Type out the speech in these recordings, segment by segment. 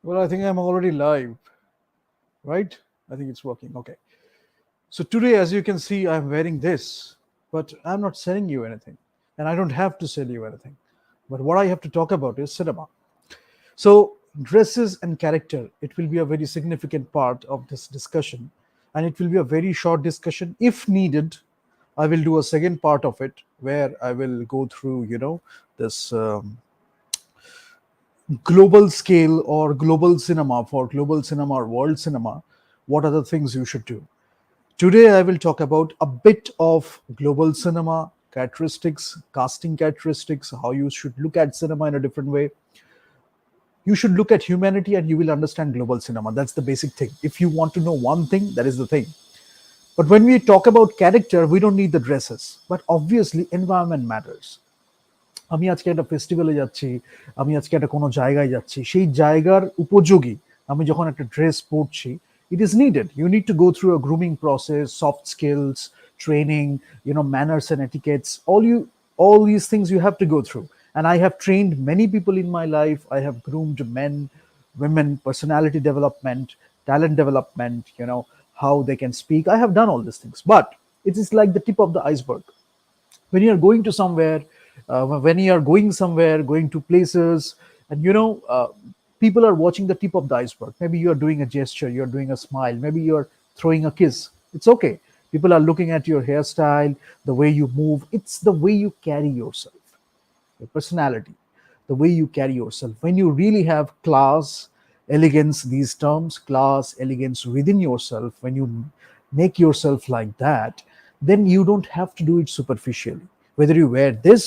Well, I think I'm already live, right? I think it's working. Okay. So today, as you can see, I'm wearing this, but I'm not selling you anything. And I don't have to sell you anything. But what I have to talk about is cinema. So, dresses and character, it will be a very significant part of this discussion. And it will be a very short discussion. If needed, I will do a second part of it where I will go through, this global scale or global cinema for global cinema or world cinema. What are the things you should do? Today, I will talk about a bit of global cinema characteristics, casting characteristics, how you should look at cinema in a different way. You should look at humanity and you will understand global cinema. That's the basic thing. If you want to know one thing, that is the thing. But when we talk about character, we don't need the dresses. But obviously, environment matters. আমি আজকে একটা ফেস্টিভ্যালে যাচ্ছি, আমি আজকে একটা কোনো জায়গায় যাচ্ছি, সেই জায়গার উপযোগী আমি যখন একটা ড্রেস পরছি, it is needed. You need to go through a grooming process, soft skills, training, manners and etiquettes. All these things you have to go through. And I have trained many people in my life. I have groomed men, women, personality development, talent development, how they can speak. I have done all these things. But it is like the tip of the iceberg. When you're going to somewhere, when you are going somewhere, going to places, and people are watching the tip of the iceberg. Maybe you're doing a gesture, you're doing a smile, maybe you're throwing a kiss. It's okay. People are looking at your hairstyle, the way you move. It's the way you carry yourself, your personality, the way you carry yourself. When you really have class, elegance, these terms, class, elegance within yourself, when you make yourself like that, then you don't have to do it superficially. Whether you wear this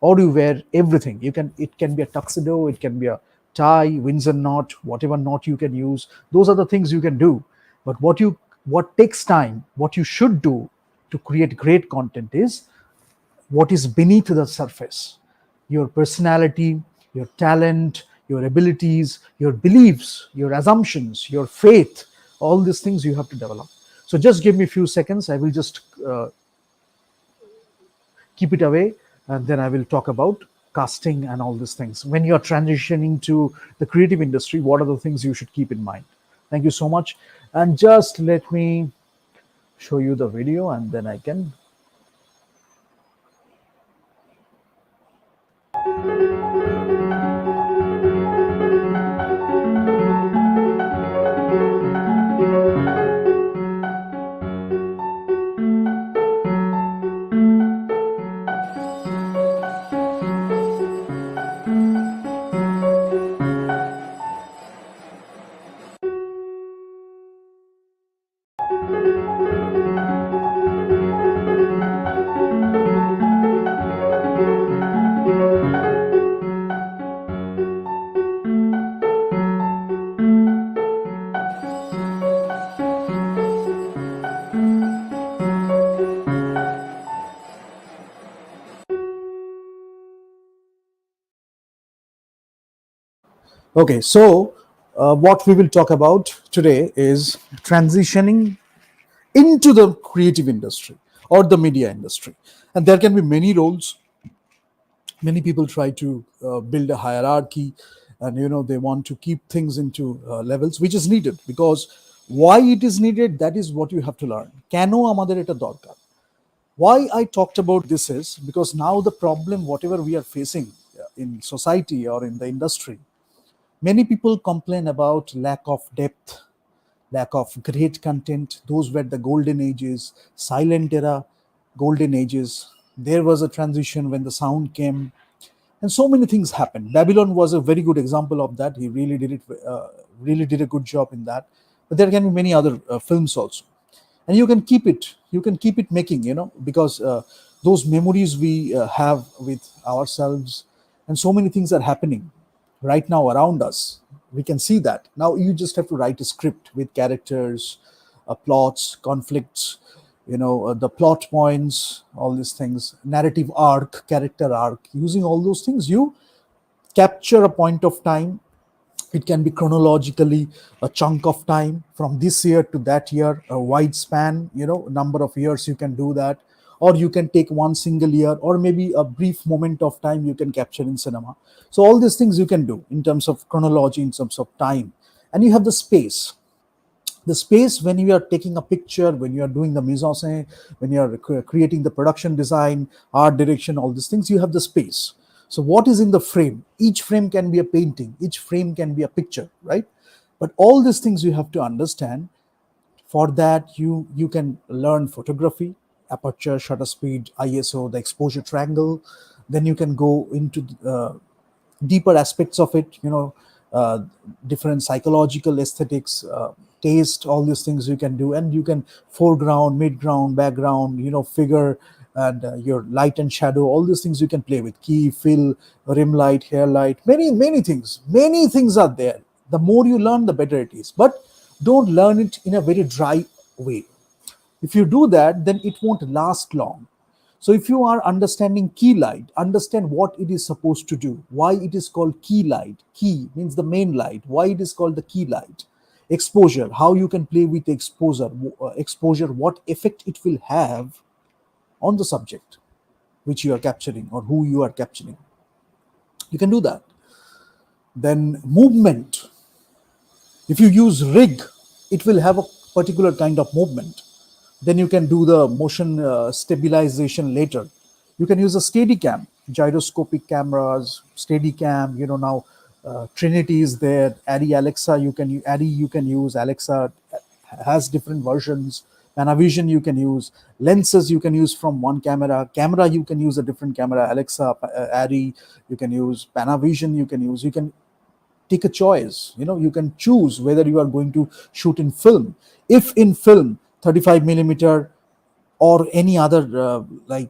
or you wear everything, it can be a tuxedo, it can be a tie, Windsor knot, whatever knot you can use. Those are the things you can do. But what takes time, what you should do to create great content is what is beneath the surface, your personality, your talent, your abilities, your beliefs, your assumptions, your faith. All these things you have to develop. So just give me a few seconds. I will just keep it away, and then I will talk about casting and all these things. When you are transitioning to the creative industry, what are the things you should keep in mind? Thank you so much. And just let me show you the video, and then I can. Okay, so what we will talk about today is transitioning into the creative industry or the media industry. And there can be many roles. Many people try to build a hierarchy, and they want to keep things into levels, which is needed, because why it is needed, that is what you have to learn. কেন আমাদের এটা দরকার? Why I talked about this is because now the problem, whatever we are facing in society or in the industry, many people complain about lack of depth, lack of great content. Those were the golden ages, silent era, golden ages. There was a transition when the sound came, and so many things happened. Babylon was a very good example of that. He really did it, really did a good job in that. But there can be many other films also, and you can keep it. You can keep it making, because those memories we have with ourselves, and so many things are happening right now around us. We can see that now. You just have to write a script with characters, plots, conflicts, the plot points, all these things, narrative arc, character arc. Using all those things, you capture a point of time. It can be chronologically a chunk of time from this year to that year, a wide span, number of years you can do that. or you can take one single year, or maybe a brief moment of time you can capture in cinema. So all these things you can do in terms of chronology, in terms of time. And you have the space when you are taking a picture, when you are doing the mise en scène, when you are creating the production design, art direction, all these things, you have the space. So what is in the frame? Each frame can be a painting, each frame can be a picture, right? But all these things you have to understand. For that, you can learn photography, aperture, shutter speed, ISO, the exposure triangle. Then you can go into deeper aspects of it, uh, different psychological aesthetics, taste, all these things you can do. And you can foreground, midground, background, figure, and your light and shadow, all these things you can play with, key, fill, rim light, hair light, many things are there. The more you learn, the better it is, but don't learn it in a very dry way. If you do that, then it won't last long. So if you are understanding key light, understand what it is supposed to do, why it is called key light. Key means the main light, why it is called the key light. Exposure, how you can play with exposure, what effect it will have on the subject which you are capturing or who you are capturing. You can do that. Then movement. If you use rig, it will have a particular kind of movement. Then you can do the motion stabilization later. You can use a steady cam, gyroscopic cameras, steady cam. Now Trinity is there. Addy you can use. Alexa has different versions. Panavision you can use. Lenses you can use from one camera. Camera you can use a different camera. Alexa, Addy you can use. Panavision you can use. You can take a choice. You can choose whether you are going to shoot in film. If in film, 35 millimeter or any other like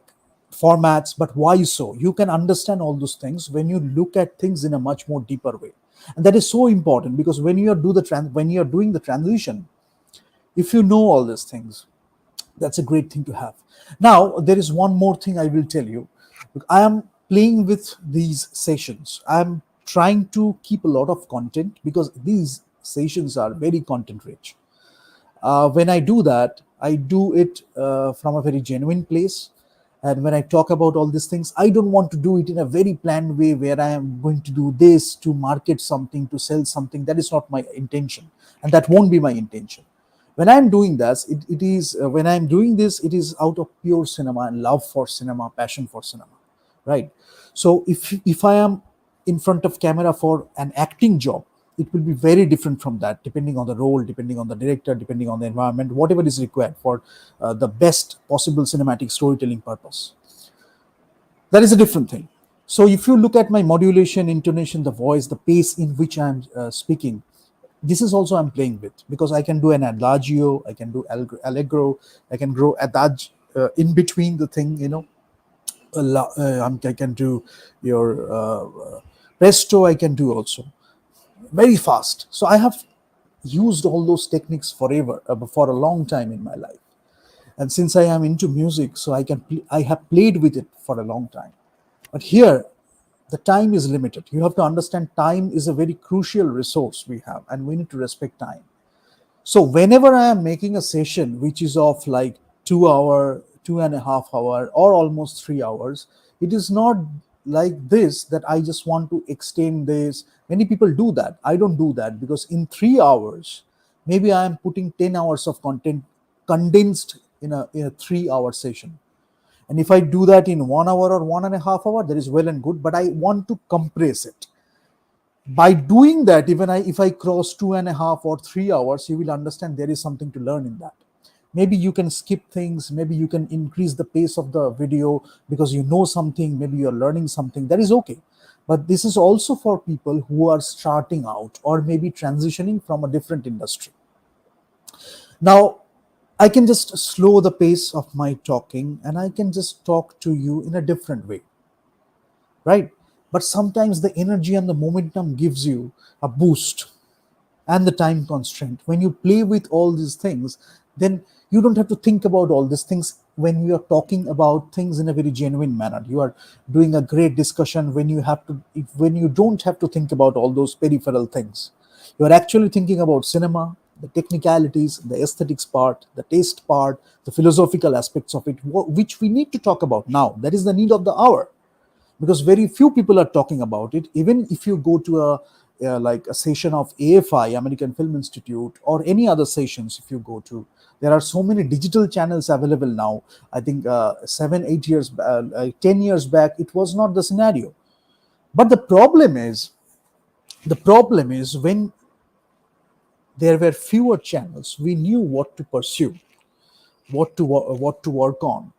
formats, but why so? You can understand all those things when you look at things in a much more deeper way. And that is so important, because when you are doing the transition, if you know all these things, that's a great thing to have. Now there is one more thing I will tell you. Look, I am playing with these sessions. I'm trying to keep a lot of content, because these sessions are very content rich. When I do that, I do it from a very genuine place. And when I talk about all these things, I don't want to do it in a very planned way where I am going to do this to market something, to sell something. That is not my intention, and that won't be my intention. When I'm doing this, it is when I'm doing this, it is out of pure cinema and love for cinema, passion for cinema, right? So if I am in front of camera for an acting job, it will be very different from that, depending on the role, depending on the director, depending on the environment, whatever is required for the best possible cinematic storytelling purpose. That is a different thing. So if you look at my modulation, intonation, the voice, the pace in which I'm speaking, this is also I'm playing with, because I can do an adagio, I can do allegro, I can grow adagio in between the thing, I can do your presto, I can do also very fast. So I have used all those techniques forever, for a long time in my life. And since I am into music, so I have played with it for a long time. But here, the time is limited. You have to understand, time is a very crucial resource we have, and we need to respect time. So whenever I am making a session which is of like 2 hour, 2.5 hour, or almost 3 hours, it is not like this that I just want to extend this. Many people do that. I don't do that, because in 3 hours, maybe I am putting 10 hours of content condensed in a 3 hour session. And if I do that in 1 hour or 1.5 hour, that is well and good, but I want to compress it. By doing that, if I cross 2.5 or 3 hours, you will understand there is something to learn in that. Maybe you can skip things, maybe you can increase the pace of the video because you know something, maybe you're learning something. That is okay. But this is also for people who are starting out or maybe transitioning from a different industry. Now, I can just slow the pace of my talking and I can just talk to you in a different way, right? But sometimes the energy and the momentum gives you a boost, and the time constraint. When you play with all these things, then you don't have to think about all these things when you are talking about things in a very genuine manner. You are doing a great discussion when you don't have to think about all those peripheral things. You are actually thinking about cinema. the technicalities, the aesthetics part, the taste part, the philosophical aspects of it, which we need to talk about now. That is the need of the hour, because very few people are talking about it. Even if you go to like a session of AFI, American Film Institute, or any other sessions, if you go to, there are so many digital channels available now. I think 7 8 years 10 years back it was not the scenario. But the problem is when there were fewer channels, we knew what to pursue, what to work on,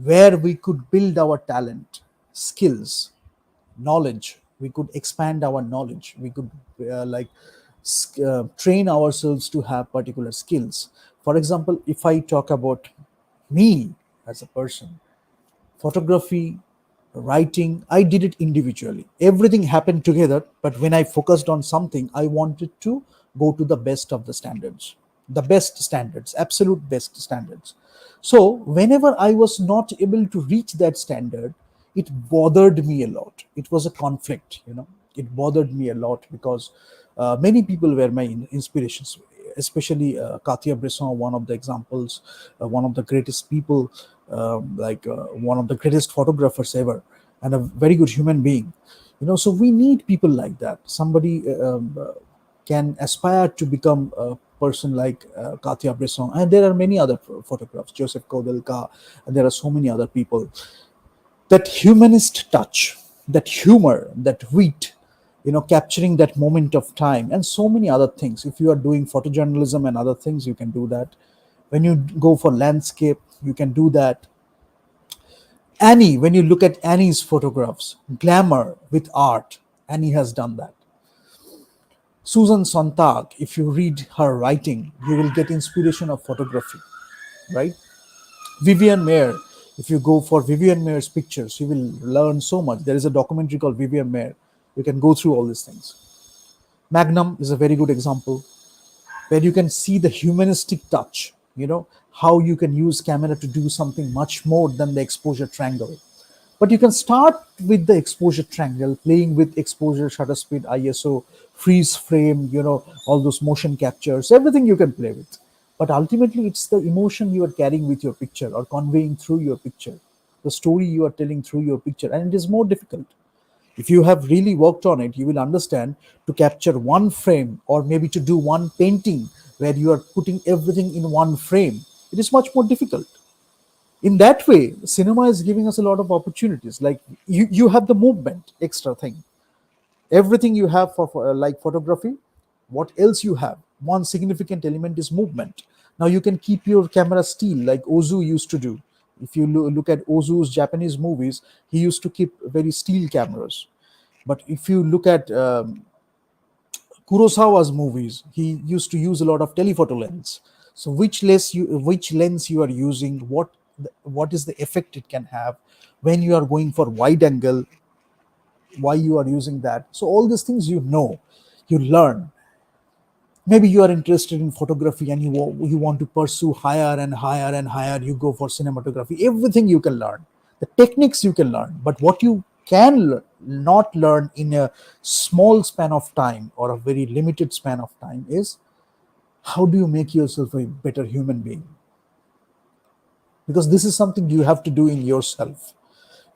where we could build our talent, skills, knowledge. We could expand our knowledge. We could train ourselves to have particular skills. For example, if I talk about me as a person, photography, writing, I did it individually. Everything happened together, but when I focused on something, I wanted to go to the best of the standards, the best standards, absolute best standards. So, whenever I was not able to reach that standard, it bothered me a lot. It was a conflict, it bothered me a lot because many people were my inspirations, especially Katia Bresson, one of the examples, one of the greatest people, one of the greatest photographers ever, and a very good human being. So we need people like that. Somebody can aspire to become a person like Katia Bresson, and there are many other photographers, Joseph Kodelka, and there are so many other people. That humanist touch, that humor, that wit, capturing that moment of time, and so many other things. If you are doing photojournalism and other things, you can do that. When you go for landscape, you can do that. Annie, when you look at Annie's photographs, glamour with art, Annie has done that. Susan Sontag, if you read her writing, you will get inspiration of photography, right? Vivian Mayer, if you go for Vivian Mayer's pictures, you will learn so much. There is a documentary called Vivian Mayer. You can go through all these things. Magnum is a very good example where you can see the humanistic touch, how you can use camera to do something much more than the exposure triangle. But you can start with the exposure triangle, playing with exposure, shutter speed, ISO, freeze frame, all those motion captures, everything you can play with. But ultimately, it's the emotion you are carrying with your picture or conveying through your picture, the story you are telling through your picture, and it is more difficult. If you have really worked on it, you will understand to capture one frame or maybe to do one painting where you are putting everything in one frame. It is much more difficult. In that way, cinema is giving us a lot of opportunities. Like you have the movement extra thing. Everything you have for like photography, what else you have? One significant element is movement. Now you can keep your camera still like Ozu used to do. If you look at Ozu's Japanese movies, he used to keep very still cameras. But if you look at Kurosawa's movies, he used to use a lot of telephoto lens. So which lens you are using, what is the effect it can have when you are going for wide angle, why you are using that. So all these things you learn. Maybe you are interested in photography and you want to pursue higher and higher and higher. You go for cinematography. Everything you can learn, the techniques you can learn, but what you not learn in a small span of time or a very limited span of time is how do you make yourself a better human being, because this is something you have to do in yourself.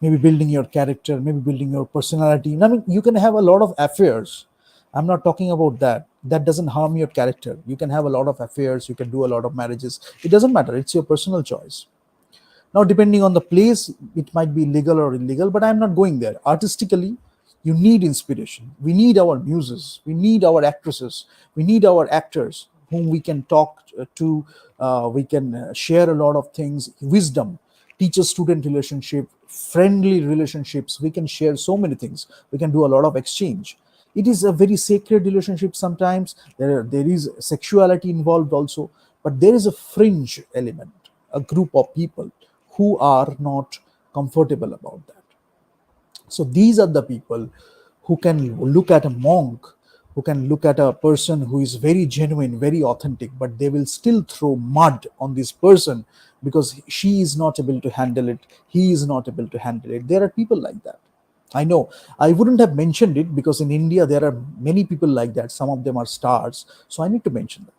Maybe building your character, maybe building your personality. I mean, you can have a lot of affairs. I'm not talking about that. That doesn't harm your character. You can have a lot of affairs, you can do a lot of marriages. It doesn't matter. It's your personal choice. Now, depending on the place, it might be legal or illegal, but I'm not going there. Artistically, you need inspiration. We need our muses. We need our actresses. We need our actors whom we can talk to. We can share a lot of things, wisdom, teacher student relationship, friendly relationships. We can share so many things. We can do a lot of exchange. It is a very sacred relationship sometimes. There is sexuality involved also, but there is a fringe element, a group of people who are not comfortable about that. So these are the people who can look at a monk, who can look at a person who is very genuine, very authentic, but they will still throw mud on this person because she is not able to handle it, he is not able to handle it. There are people like that. I know I wouldn't have mentioned it because in India there are many people like that. Some of them are stars. So I need to mention that.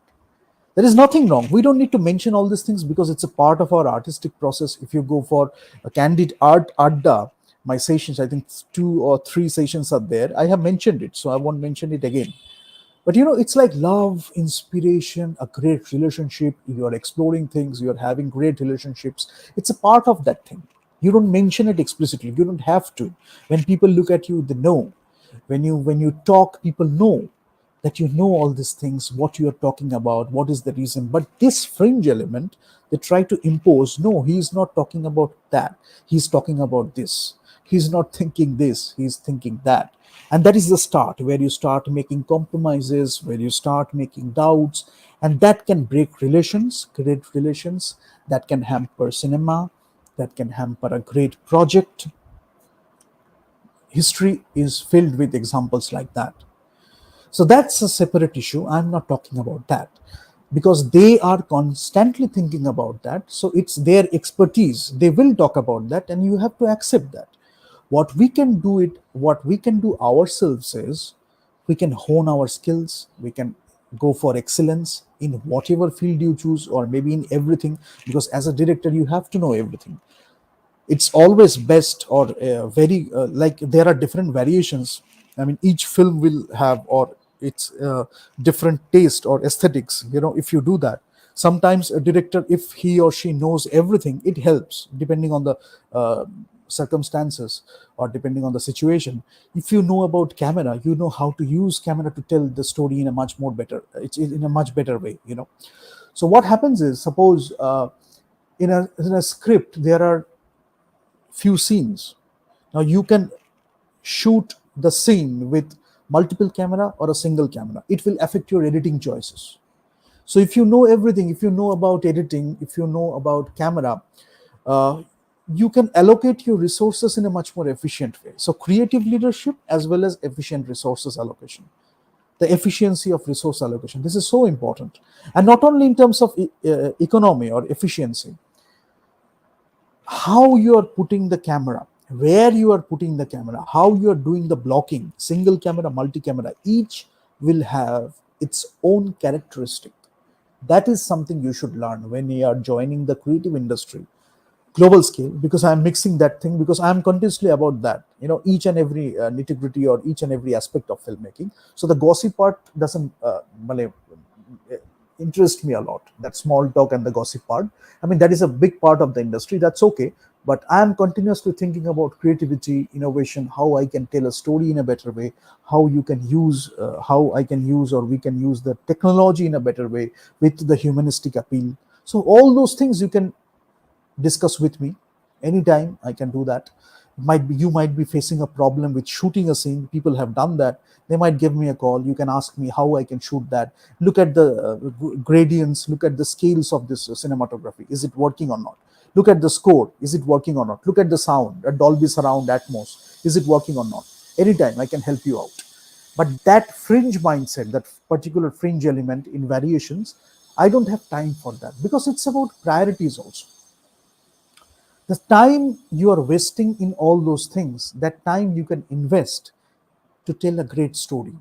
There is nothing wrong. We don't need to mention all these things because it's a part of our artistic process. If you go for a candid art adda, my sessions, I think 2 or 3 sessions are there. I have mentioned it, so I won't mention it again. But it's like love, inspiration, a great relationship. You are exploring things, you are having great relationships. It's a part of that thing. You don't mention it explicitly. You don't have to. When people look at you, they know. When you talk, people know that you know all these things, what you are talking about, what is the reason. But this fringe element, they try to impose. No, he is not talking about that. He's talking about this. He's not thinking this. He's thinking that. And that is the start where you start making compromises, where you start making doubts, and that can break relations, great relations, that can hamper cinema, that can hamper a great project. History is filled with examples like that. So that's a separate issue. I'm not talking about that because they are constantly thinking about that. So it's their expertise. They will talk about that, and you have to accept that. What we can do ourselves is we can hone our skills. We can go for excellence in whatever field you choose, or maybe in everything, because as a director, you have to know everything. It's always best, or very like there are different variations. I mean, each film will have, or it's different taste or aesthetics. If you do that, sometimes a director, if he or she knows everything, it helps depending on the uh, circumstances, or depending on the situation. If you know about camera, you know how to use camera to tell the story in a much more better, it's in a much better way. So what happens is, suppose in a script there are few scenes. Now you can shoot the scene with multiple camera or a single camera. It will affect your editing choices. So if you know everything, if you know about editing, if you know about camera, uh, you can allocate your resources in a much more efficient way. So creative leadership as well as efficient resources allocation, the efficiency of resource allocation, this is so important. And not only in terms of economy or efficiency, how you are putting the camera, where you are putting the camera, how you are doing the blocking, single camera, multi camera, each will have its own characteristic. That is something you should learn when you are joining the creative industry, global scale, because I'm mixing that thing, because I'm continuously about that, each and every nitty gritty or each and every aspect of filmmaking. So the gossip part doesn't interest me a lot, that small talk and the gossip part. I mean, that is a big part of the industry, that's okay. But I am continuously thinking about creativity, innovation, how I can tell a story in a better way, how I can use, or we can use the technology in a better way with the humanistic appeal. So all those things you can discuss with me anytime. I can do that. Might be, you might be facing a problem with shooting a scene. People have done that. They might give me a call. You can ask me how I can shoot that. Look at the gradients, look at the scales of this cinematography, is it working or not? Look at the score, is it working or not? Look at the sound, a Dolby surround atmos, is it working or not? Anytime I can help you out. But that fringe mindset, that particular fringe element in variations, I don't have time for that, because it's about priorities also. The time you are wasting in all those things, that time you can invest to tell a great story.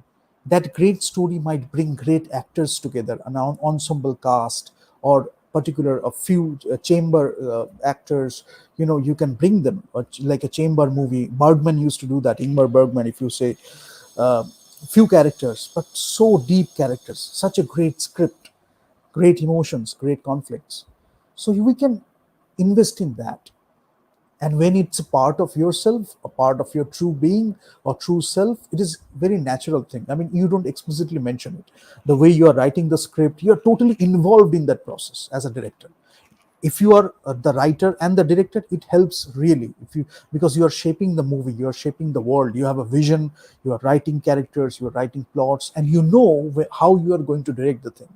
That great story might bring great actors together, an ensemble cast, or particular a few chamber actors. You can bring them, like a chamber movie. Bergman used to do that, Ingmar Bergman, if you say. uh, Few characters, but so deep characters, such a great script, great emotions, great conflicts. So we can invest in that. And when it's a part of yourself, a part of your true being or true self, it is very natural thing. I mean, you don't explicitly mention it. The way you are writing the script, you're totally involved in that process as a director. If you are the writer and the director, it helps really, if you, because you are shaping the movie, you are shaping the world, you have a vision, you are writing characters, you are writing plots, and you know how you are going to direct the thing.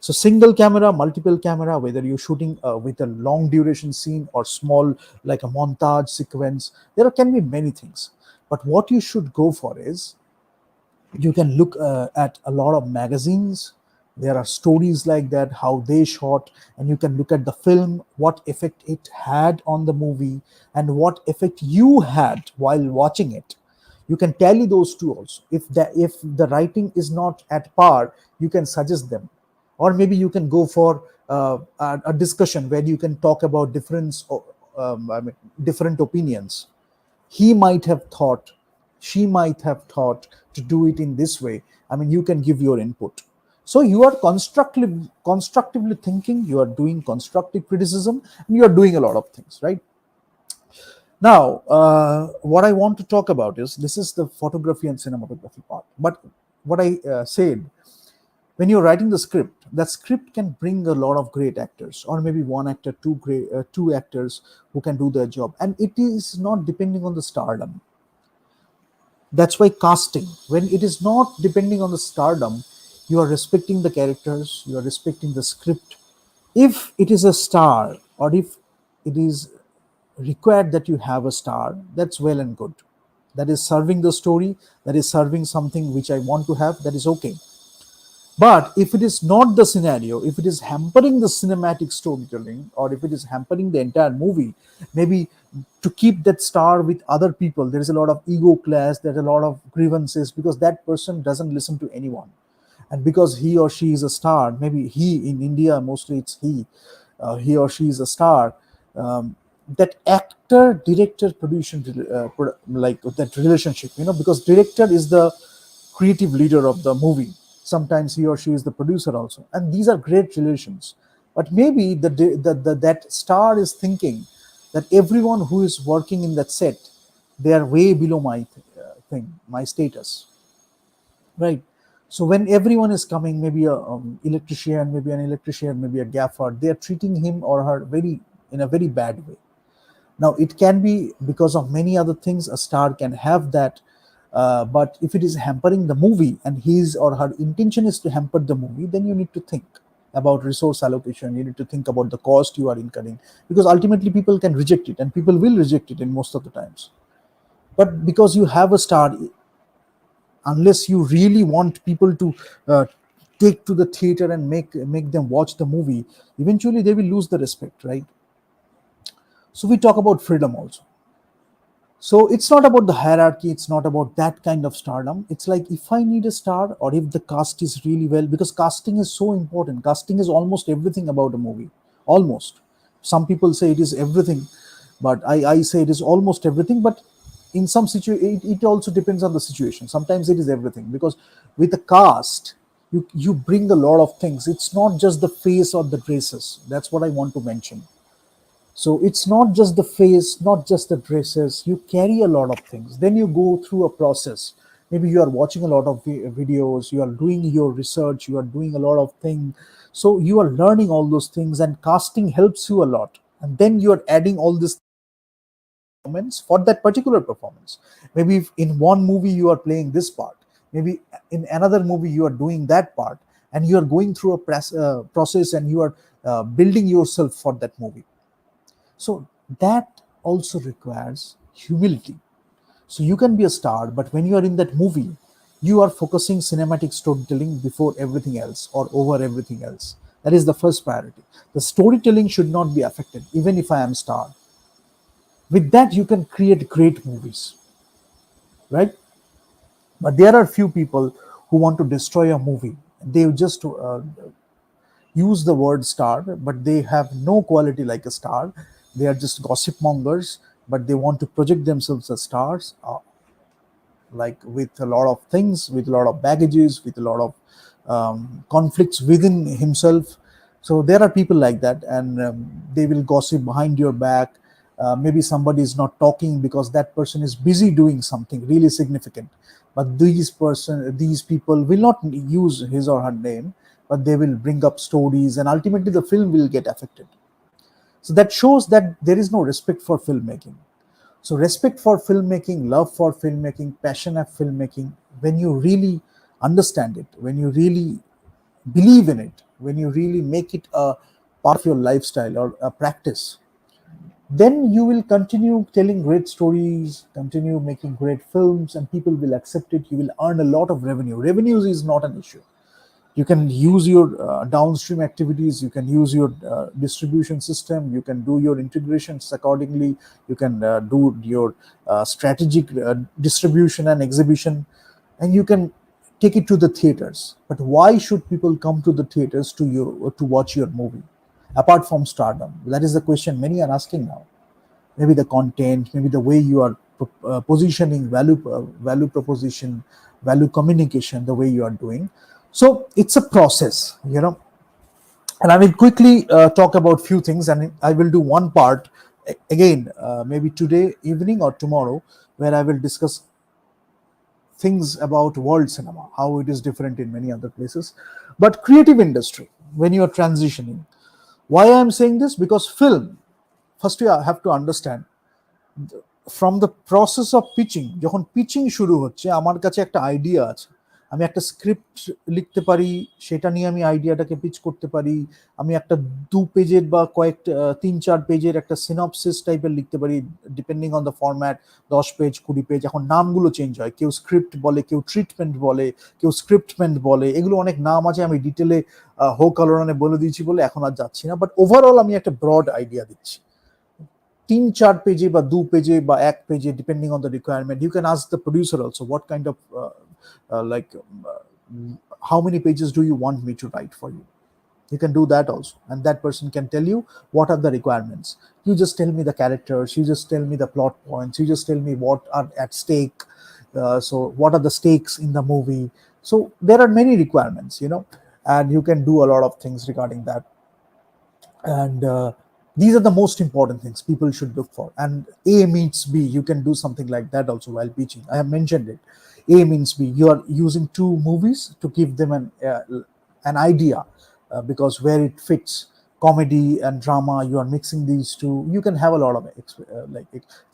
So single camera, multiple camera, whether you're shooting with a long duration scene or small, like a montage sequence, there can be many things. But what you should go for is, you can look at a lot of magazines, There are stories like that, how they shot, and you can look at the film, what effect it had on the movie, and what effect you had while watching it. You can tally those two also. If the writing is not at par, you can suggest them, or maybe you can go for a discussion where you can talk about I mean, different opinions. He might have thought, she might have thought to do it in this way. I mean, you can give your input. So you are constructively thinking, you are doing constructive criticism, and you are doing a lot of things, right? Now, what I want to talk about is, this is the photography and cinematography part. But what I said, when you're writing the script, that script can bring a lot of great actors, or maybe one actor, two actors who can do their job, and it is not depending on the stardom. That's why casting, when it is not depending on the stardom, you are respecting the characters, you are respecting the script. If it is a star, or if it is required that you have a star, that's well and good. That is serving the story, that is serving something which I want to have, that is okay. But if it is not the scenario, if it is hampering the cinematic storytelling, or if it is hampering the entire movie, maybe to keep that star with other people, there is a lot of ego clash, there's a lot of grievances, because that person doesn't listen to anyone. And because he or she is a star, maybe he, in India mostly it's he or she is a star. That actor director producer, like that relationship, because director is the creative leader of the movie. Sometimes he or she is the producer also, and these are great relations. But maybe that star is thinking that everyone who is working in that set, they are way below my thing, my status, right? So when everyone is coming, maybe a electrician, maybe a gaffer, they are treating him or her very in a very bad way. Now, it can be because of many other things, a star can have that. But if it is hampering the movie, and his or her intention is to hamper the movie, then you need to think about resource allocation. You need to think about the cost you are incurring, because ultimately people can reject it, and people will reject it in most of the times. But because you have a star, unless you really want people to take to the theater and make them watch the movie, eventually they will lose the respect, right? So we talk about freedom also. So it's not about the hierarchy, it's not about that kind of stardom. It's like, if I need a star, or if the cast is really well, because casting is so important. Casting is almost everything about a movie. Almost. Some people say it is everything, but I say it is almost everything. But in some it also depends on the situation. Sometimes it is everything, because with a cast, you bring a lot of things. It's not just the face or the dresses. That's what I want to mention. So it's not just the face, not just the dresses. You carry a lot of things. Then you go through a process. Maybe you are watching a lot of videos, you are doing your research, you are doing a lot of things. So you are learning all those things, and casting helps you a lot. And then you are adding all this performance for that particular performance. Maybe if in one movie you are playing this part, maybe in another movie you are doing that part, and you are going through a process, and you are building yourself for that movie. So that also requires humility. So you can be a star, but when you are in that movie, you are focusing cinematic storytelling before everything else, or over everything else. That is the first priority. The storytelling should not be affected, even if I am star. With that, you can create great movies, right? But there are few people who want to destroy a movie. They just use the word star, but they have no quality like a star. They are just gossip mongers, but they want to project themselves as stars, like with a lot of things, with a lot of baggages, with a lot of conflicts within himself. So there are people like that, and they will gossip behind your back. Maybe somebody is not talking because that person is busy doing something really significant. But these people will not use his or her name, but they will bring up stories, and ultimately the film will get affected. So that shows that there is no respect for filmmaking. So respect for filmmaking, love for filmmaking, passion of filmmaking, when you really understand it, when you really believe in it, when you really make it a part of your lifestyle or a practice, then you will continue telling great stories, continue making great films, and people will accept it. You will earn a lot of revenue. Revenues is not an issue. You can use your downstream activities, you can use your distribution system, you can do your integrations accordingly, you can do your strategic distribution and exhibition, and you can take it to the theaters. But why should people come to the theaters to watch your movie apart from stardom? That is the question many are asking now. Maybe the content, maybe the way you are positioning value proposition, value communication, the way you are doing. So it's a process, and I will quickly talk about few things, and I will do one part again, maybe today evening or tomorrow, where I will discuss things about world cinema, how it is different in many other places. But creative industry, when you are transitioning, why I am saying this, because film, first you have to understand, from the process of pitching, যখন pitching শুরু হচ্ছে, আমার কাছে একটা idea আছে, আমি একটা script লিখতে পারি, সেটা নিয়ে আমি আইডিয়াটাকে পিচ করতে পারি, আমি একটা 2 পেজের বা কয়েকটা 3-4 পেজের একটা সিনপসিস টাইপের লিখতে পারি, depending on the format, 10 page 20 page, এখন নামগুলো চেঞ্জ হয়, কেউ স্ক্রিপ্ট বলে, কেউ ট্রিটমেন্ট বলে, কেউ স্ক্রিপ্টমেন্ট বলে, এগুলো অনেক নাম আছে, আমি ডিটেলে হোক কালোরানে বলে দিয়েছি বলে এখন আর যাচ্ছি না, বাট ওভারঅল আমি একটা ব্রড আইডিয়া দিচ্ছি। 3-4 পেজে বা 2 পেজে বা 1 পেজে, depending on the requirement. You can ask the producer also what kind of like how many pages do you want me to write for you. You can do that also, and that person can tell you what are the requirements. You just tell me the characters, you just tell me the plot points, you just tell me what are at stake, so what are the stakes in the movie. So there are many requirements, and you can do a lot of things regarding that. And these are the most important things people should look for. And A meets B, you can do something like that also while pitching. I have mentioned it. A means B, you are using two movies to give them an idea, because where it fits, comedy and drama, you are mixing these two, you can have a lot of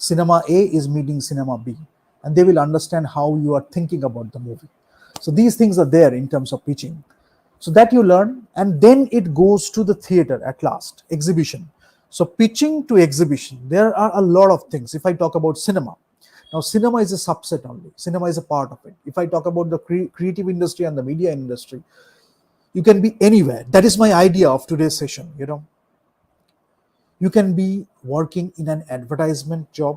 cinema A is meeting cinema B, and they will understand how you are thinking about the movie. So these things are there in terms of pitching, so that you learn, and then it goes to the theater at last, exhibition. So pitching to exhibition, there are a lot of things. If I talk about cinema, now cinema is a subset only, cinema is a part of it. If I talk about the creative industry and the media industry, you can be anywhere. That is my idea of today's session. You can be working in an advertisement job,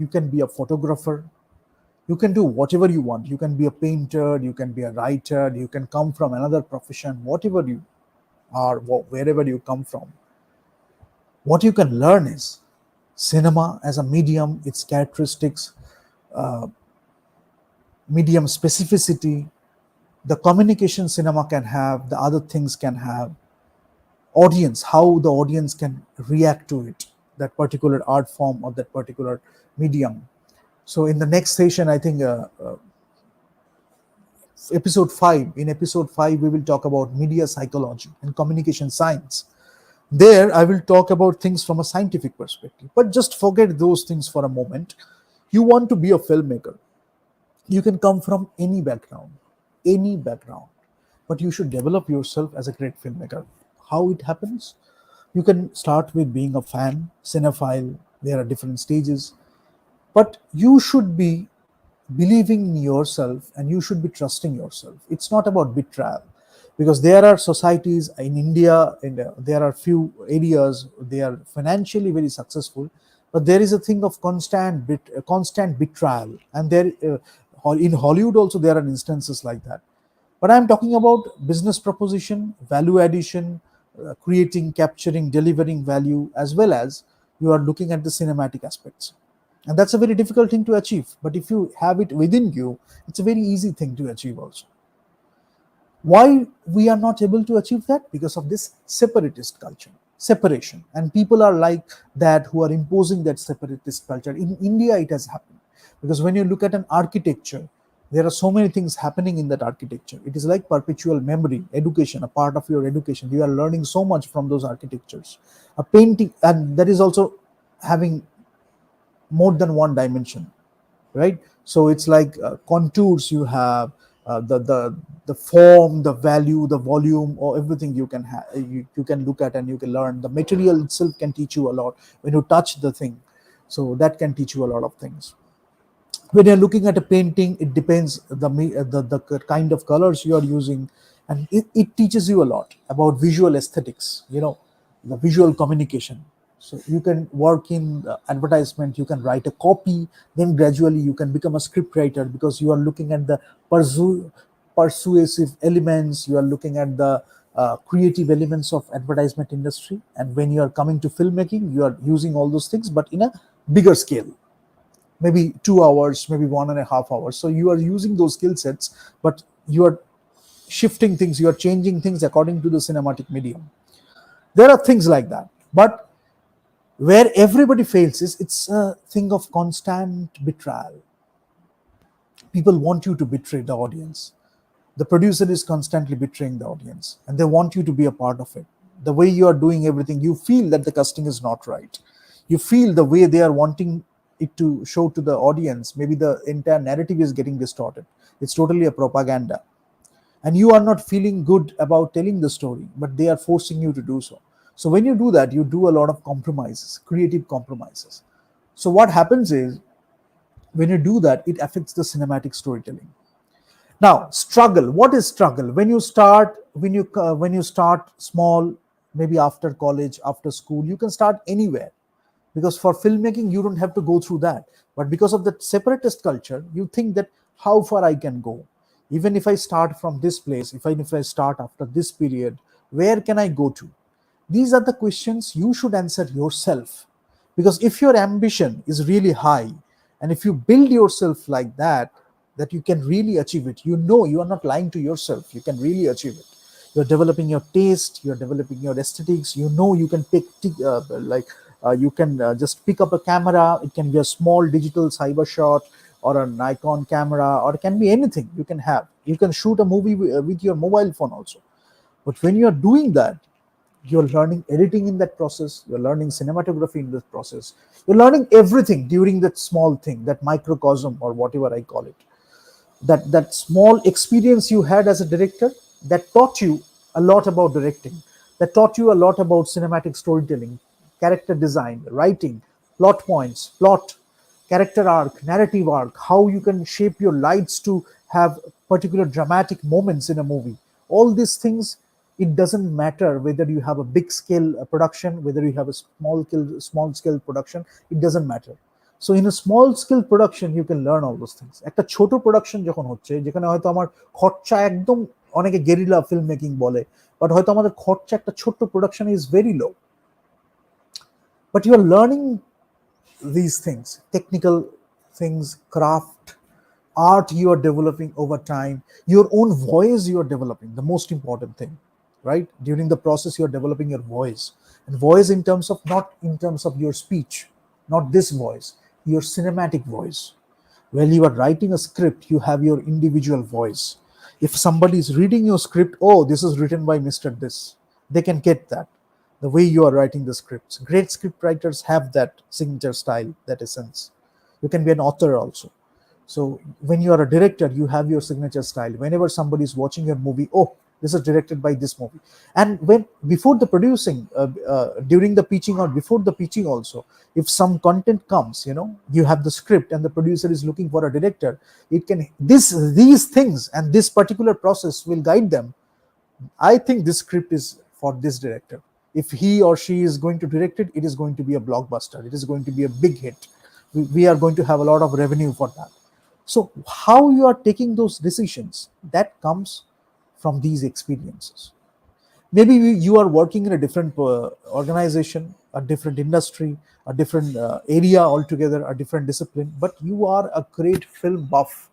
you can be a photographer, you can do whatever you want. You can be a painter, you can be a writer, you can come from another profession, whatever you are, wherever you come from. What you can learn is cinema as a medium, its characteristics, medium specificity, the communication cinema can have, the other things can have, audience, how the audience can react to it, that particular art form or that particular medium. So in the next session, I think episode 5, in episode 5 we will talk about media psychology and communication science. There I will talk about things from a scientific perspective, but just forget those things for a moment. You want to be a filmmaker, you can come from any background, but you should develop yourself as a great filmmaker. How it happens? You can start with being a fan, cinephile, there are different stages, but you should be believing in yourself and you should be trusting yourself. It's not about betrayal, because there are societies in India, and there are few areas they are financially very successful, but there is a thing of constant betrayal, and there in Hollywood also there are instances like that. But I'm talking about business proposition, value addition, creating, capturing, delivering value, as well as you are looking at the cinematic aspects. And that's a very difficult thing to achieve. But if you have it within you, it's a very easy thing to achieve also. Why we are not able to achieve that? Because of this separatist culture, separation. And people are like that who are imposing that separatist culture. In India, it has happened. Because when you look at an architecture, there are so many things happening in that architecture. It is like perpetual memory, education, a part of your education. You are learning so much from those architectures. A painting, and that is also having more than one dimension, right? So it's like contours you have, the form, the value, the volume, or everything you can have, you can look at and you can learn. The material itself can teach you a lot when you touch the thing, so that can teach you a lot of things. When you're looking at a painting, it depends the kind of colors you are using, and it teaches you a lot about visual aesthetics, the visual communication. So you can work in advertisement, you can write a copy, then gradually you can become a script writer, because you are looking at the persuasive elements, you are looking at the creative elements of advertisement industry. And when you are coming to filmmaking, you are using all those things, but in a bigger scale, maybe 2 hours, maybe 1.5 hours. So you are using those skill sets, but you are shifting things, you are changing things according to the cinematic medium. There are things like that. But where everybody fails is it's a thing of constant betrayal. People want you to betray the audience. The producer is constantly betraying the audience, and they want you to be a part of it. The way you are doing everything, you feel that the casting is not right. You feel the way they are wanting it to show to the audience, maybe the entire narrative is getting distorted. It's totally a propaganda, and you are not feeling good about telling the story, but they are forcing you to do so. So when you do that, you do a lot of compromises, creative compromises. So what happens is, when you do that, it affects the cinematic storytelling. Now, struggle. What is struggle? When you start small, maybe after college, after school, you can start anywhere, because for filmmaking you don't have to go through that. But because of the separatist culture, you think that how far I can go, even if I start from this place, if I start after this period, where can I go to? These are the questions you should answer yourself. Because if your ambition is really high, and if you build yourself like that you can really achieve it, you are not lying to yourself, you can really achieve it. You're developing your taste, you're developing your aesthetics, you can pick you can just pick up a camera. It can be a small digital cyber shot, or a Nikon camera, or it can be anything. You can shoot a movie with your mobile phone also. But when you're doing that, you're learning editing in that process, you're learning cinematography in this process, you're learning everything during that small thing, that microcosm, or whatever I call it. That small experience you had as a director, that taught you a lot about directing, that taught you a lot about cinematic storytelling, character design, writing, plot points, plot, character arc, narrative arc, how you can shape your lights to have particular dramatic moments in a movie. All these things, it doesn't matter whether you have a big scale production, whether you have a small scale production, it doesn't matter. So in a small scale production you can learn all those things. একটা ছোট production যখন হচ্ছে, যেখানে হয়তো আমার খরচা একদম, অনেকে গেরিলা ফিল্ম মেকিং বলে, বাট হয়তো আমাদের খরচা একটা ছোট্ট production is very low, but you are learning these things, technical things, craft, art you are developing over time, your own voice you are developing, the most important thing, right? During the process, you are developing your voice. And voice in terms of, not in terms of your speech, not this voice, your cinematic voice. When you are writing a script, you have your individual voice. If somebody is reading your script, oh, this is written by Mr. This, they can get that. The way you are writing the scripts. Great script writers have that signature style, that essence. You can be an author also. So when you are a director, you have your signature style. Whenever somebody is watching your movie, oh, this is directed by this movie. And when before the producing, during the pitching or before the pitching also, if some content comes, you have the script and the producer is looking for a director. It can these things and this particular process will guide them. I think this script is for this director. If he or she is going to direct it, it is going to be a blockbuster. It is going to be a big hit. We are going to have a lot of revenue for that. So, how you are taking those decisions, that comes from these experiences. Maybe you are working in a different organization, a different industry, a different area altogether, a different discipline, but you are a great film buff,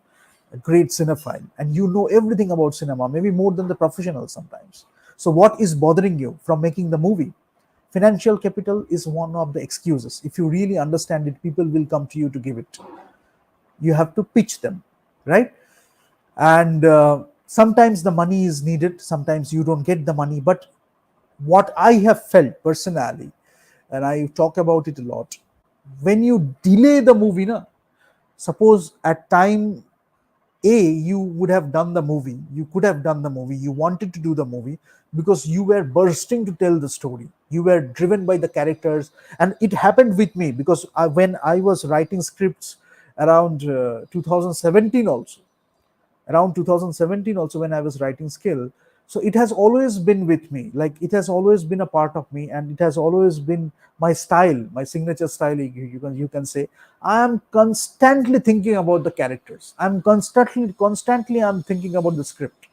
a great cinephile, and you know everything about cinema, maybe more than the professionals sometimes. So what is bothering you from making the movie? Financial capital is one of the excuses. If you really understand it, people will come to you to give it. You have to pitch them, right? And sometimes the money is needed, sometimes you don't get the money. But what I have felt personally, and I talk about it a lot, when you delay the movie, na, suppose at time A, you would have done the movie, you could have done the movie, you wanted to do the movie because you were bursting to tell the story. You were driven by the characters. And it happened with me because when I was writing scripts, around 2017 also, around 2017 also, when I was writing skill. So it has always been with me, like it has always been a part of me, and it has always been my style, my signature style, you can say. I am constantly thinking about the characters, I'm constantly I'm thinking about the script,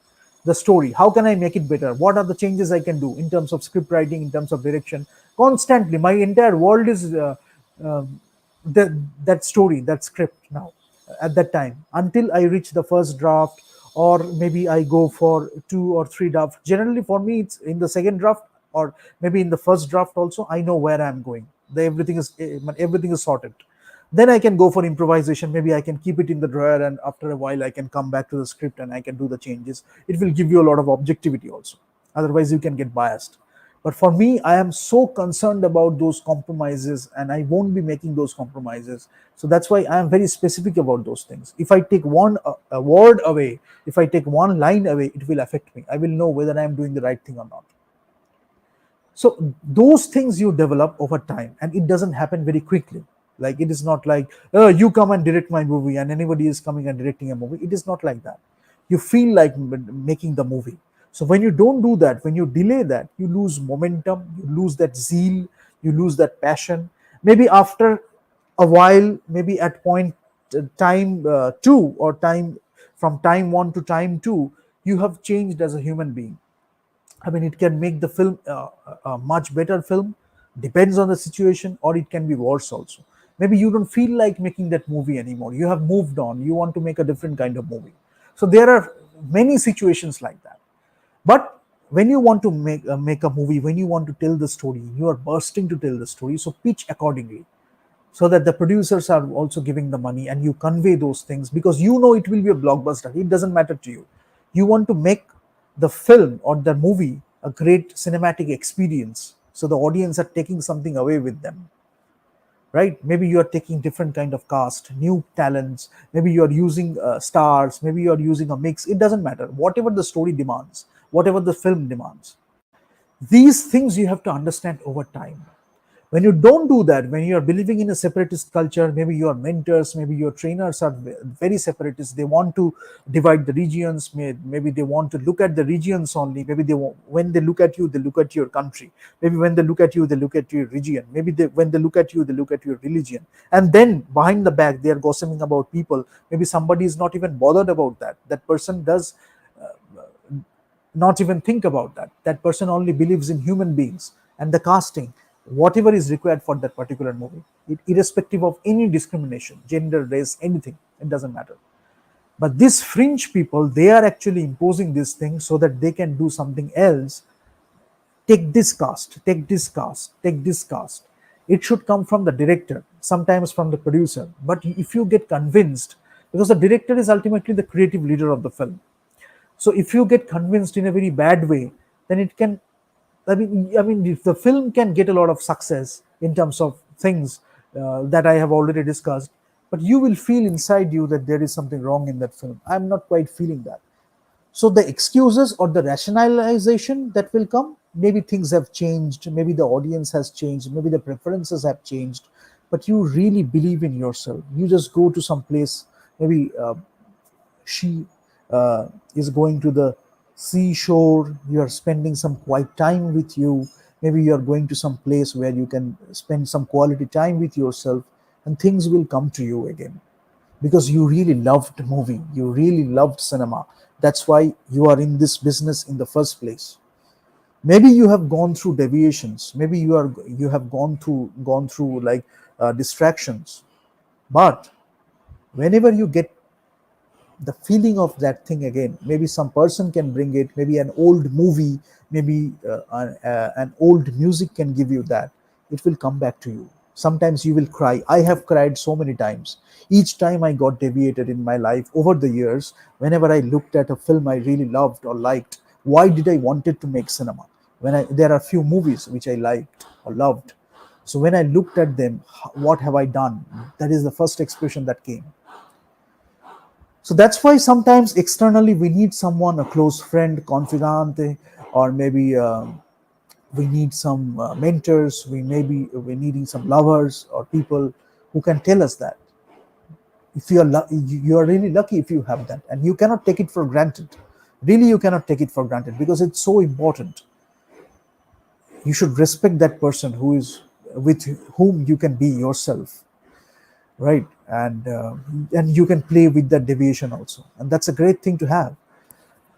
the story, how can I make it better, what are the changes I can do in terms of script writing, in terms of direction. Constantly my entire world is um, that that story, that script now, at that time, until I reach the first draft, or maybe I go for two or three drafts. Generally for me it's in the second draft, or maybe in the first draft also, I know where I'm going. Everything is sorted. Then I can go for improvisation. Maybe I can keep it in the drawer, and after a while I can come back to the script and I can do the changes. It will give you a lot of objectivity also. Otherwise you can get biased. But for me, I am so concerned about those compromises, and I won't be making those compromises. So that's why I am very specific about those things. If I take one a word away, if I take one line away, it will affect me. I will know whether I am doing the right thing or not. So those things you develop over time, and it doesn't happen very quickly. Like, it is not like, oh, you come and direct my movie and anybody is coming and directing a movie. It is not like that. You feel like making the movie. So when you don't do that, when you delay that, you lose momentum, you lose that zeal, you lose that passion. Maybe after a while, maybe at point time two, or time from time one to time two, you have changed as a human being. I mean, it can make the film a much better film, depends on the situation, or it can be worse also. Maybe you don't feel like making that movie anymore. You have moved on. You want to make a different kind of movie. So there are many situations like that. But when you want to make a movie, when you want to tell the story, you are bursting to tell the story. So pitch accordingly, so that the producers are also giving the money, and you convey those things, because you know it will be a blockbuster. It doesn't matter to you. You want to make the film or the movie a great cinematic experience, so the audience are taking something away with them, right? Maybe you are taking different kind of cast, new talents, maybe you are using stars, maybe you are using a mix. It doesn't matter, whatever the story demands, whatever the film demands. These things you have to understand over time. When you don't do that, when you are believing in a separatist culture, maybe your mentors, maybe your trainers are very separatist. They want to divide the regions. Maybe they want to look at the regions only. Maybe when they look at you, they look at your country. Maybe when they look at you, they look at your region. Maybe when they look at you, they look at your religion. And then behind the back, they are gossiping about people. Maybe somebody is not even bothered about that. That person does not even think about that. That person only believes in human beings and the casting, whatever is required for that particular movie, irrespective of any discrimination, gender, race, anything. It doesn't matter. But these fringe people, they are actually imposing these things so that they can do something else. Take this cast, take this cast, take this cast. It should come from the director, sometimes from the producer. But if you get convinced, because the director is ultimately the creative leader of the film, so if you get convinced in a very bad way, then it can, I mean, if the film can get a lot of success in terms of things that I have already discussed, but you will feel inside you that there is something wrong in that film. I'm not quite feeling that. So the excuses or the rationalization that will come, maybe things have changed, maybe the audience has changed, maybe the preferences have changed, but you really believe in yourself. You just go to some place, maybe she is going to the seashore, you are spending some quiet time with you, maybe you are going to some place where you can spend some quality time with yourself, and things will come to you again, because you really loved movie, you really loved cinema. That's why you are in this business in the first place. Maybe you have gone through deviations, maybe you have gone through like distractions, but whenever you get the feeling of that thing again, maybe some person can bring it, maybe an old movie, maybe an old music can give you that. It will come back to you. Sometimes you will cry. I have cried so many times. Each time I got deviated in my life over the years, whenever I looked at a film I really loved or liked, why did I wanted to make cinema? There are few movies which I liked or loved, so when I looked at them, what have I done? That is the first expression that came. So that's why sometimes externally we need someone, a close friend, confidante, or maybe we need some mentors. We maybe we're needing some lovers or people who can tell us that. If you are really lucky if you have that, and you cannot take it for granted. Really, you cannot take it for granted because it's so important. You should respect that person who is with whom you can be yourself, right? And you can play with that deviation also, and that's a great thing to have.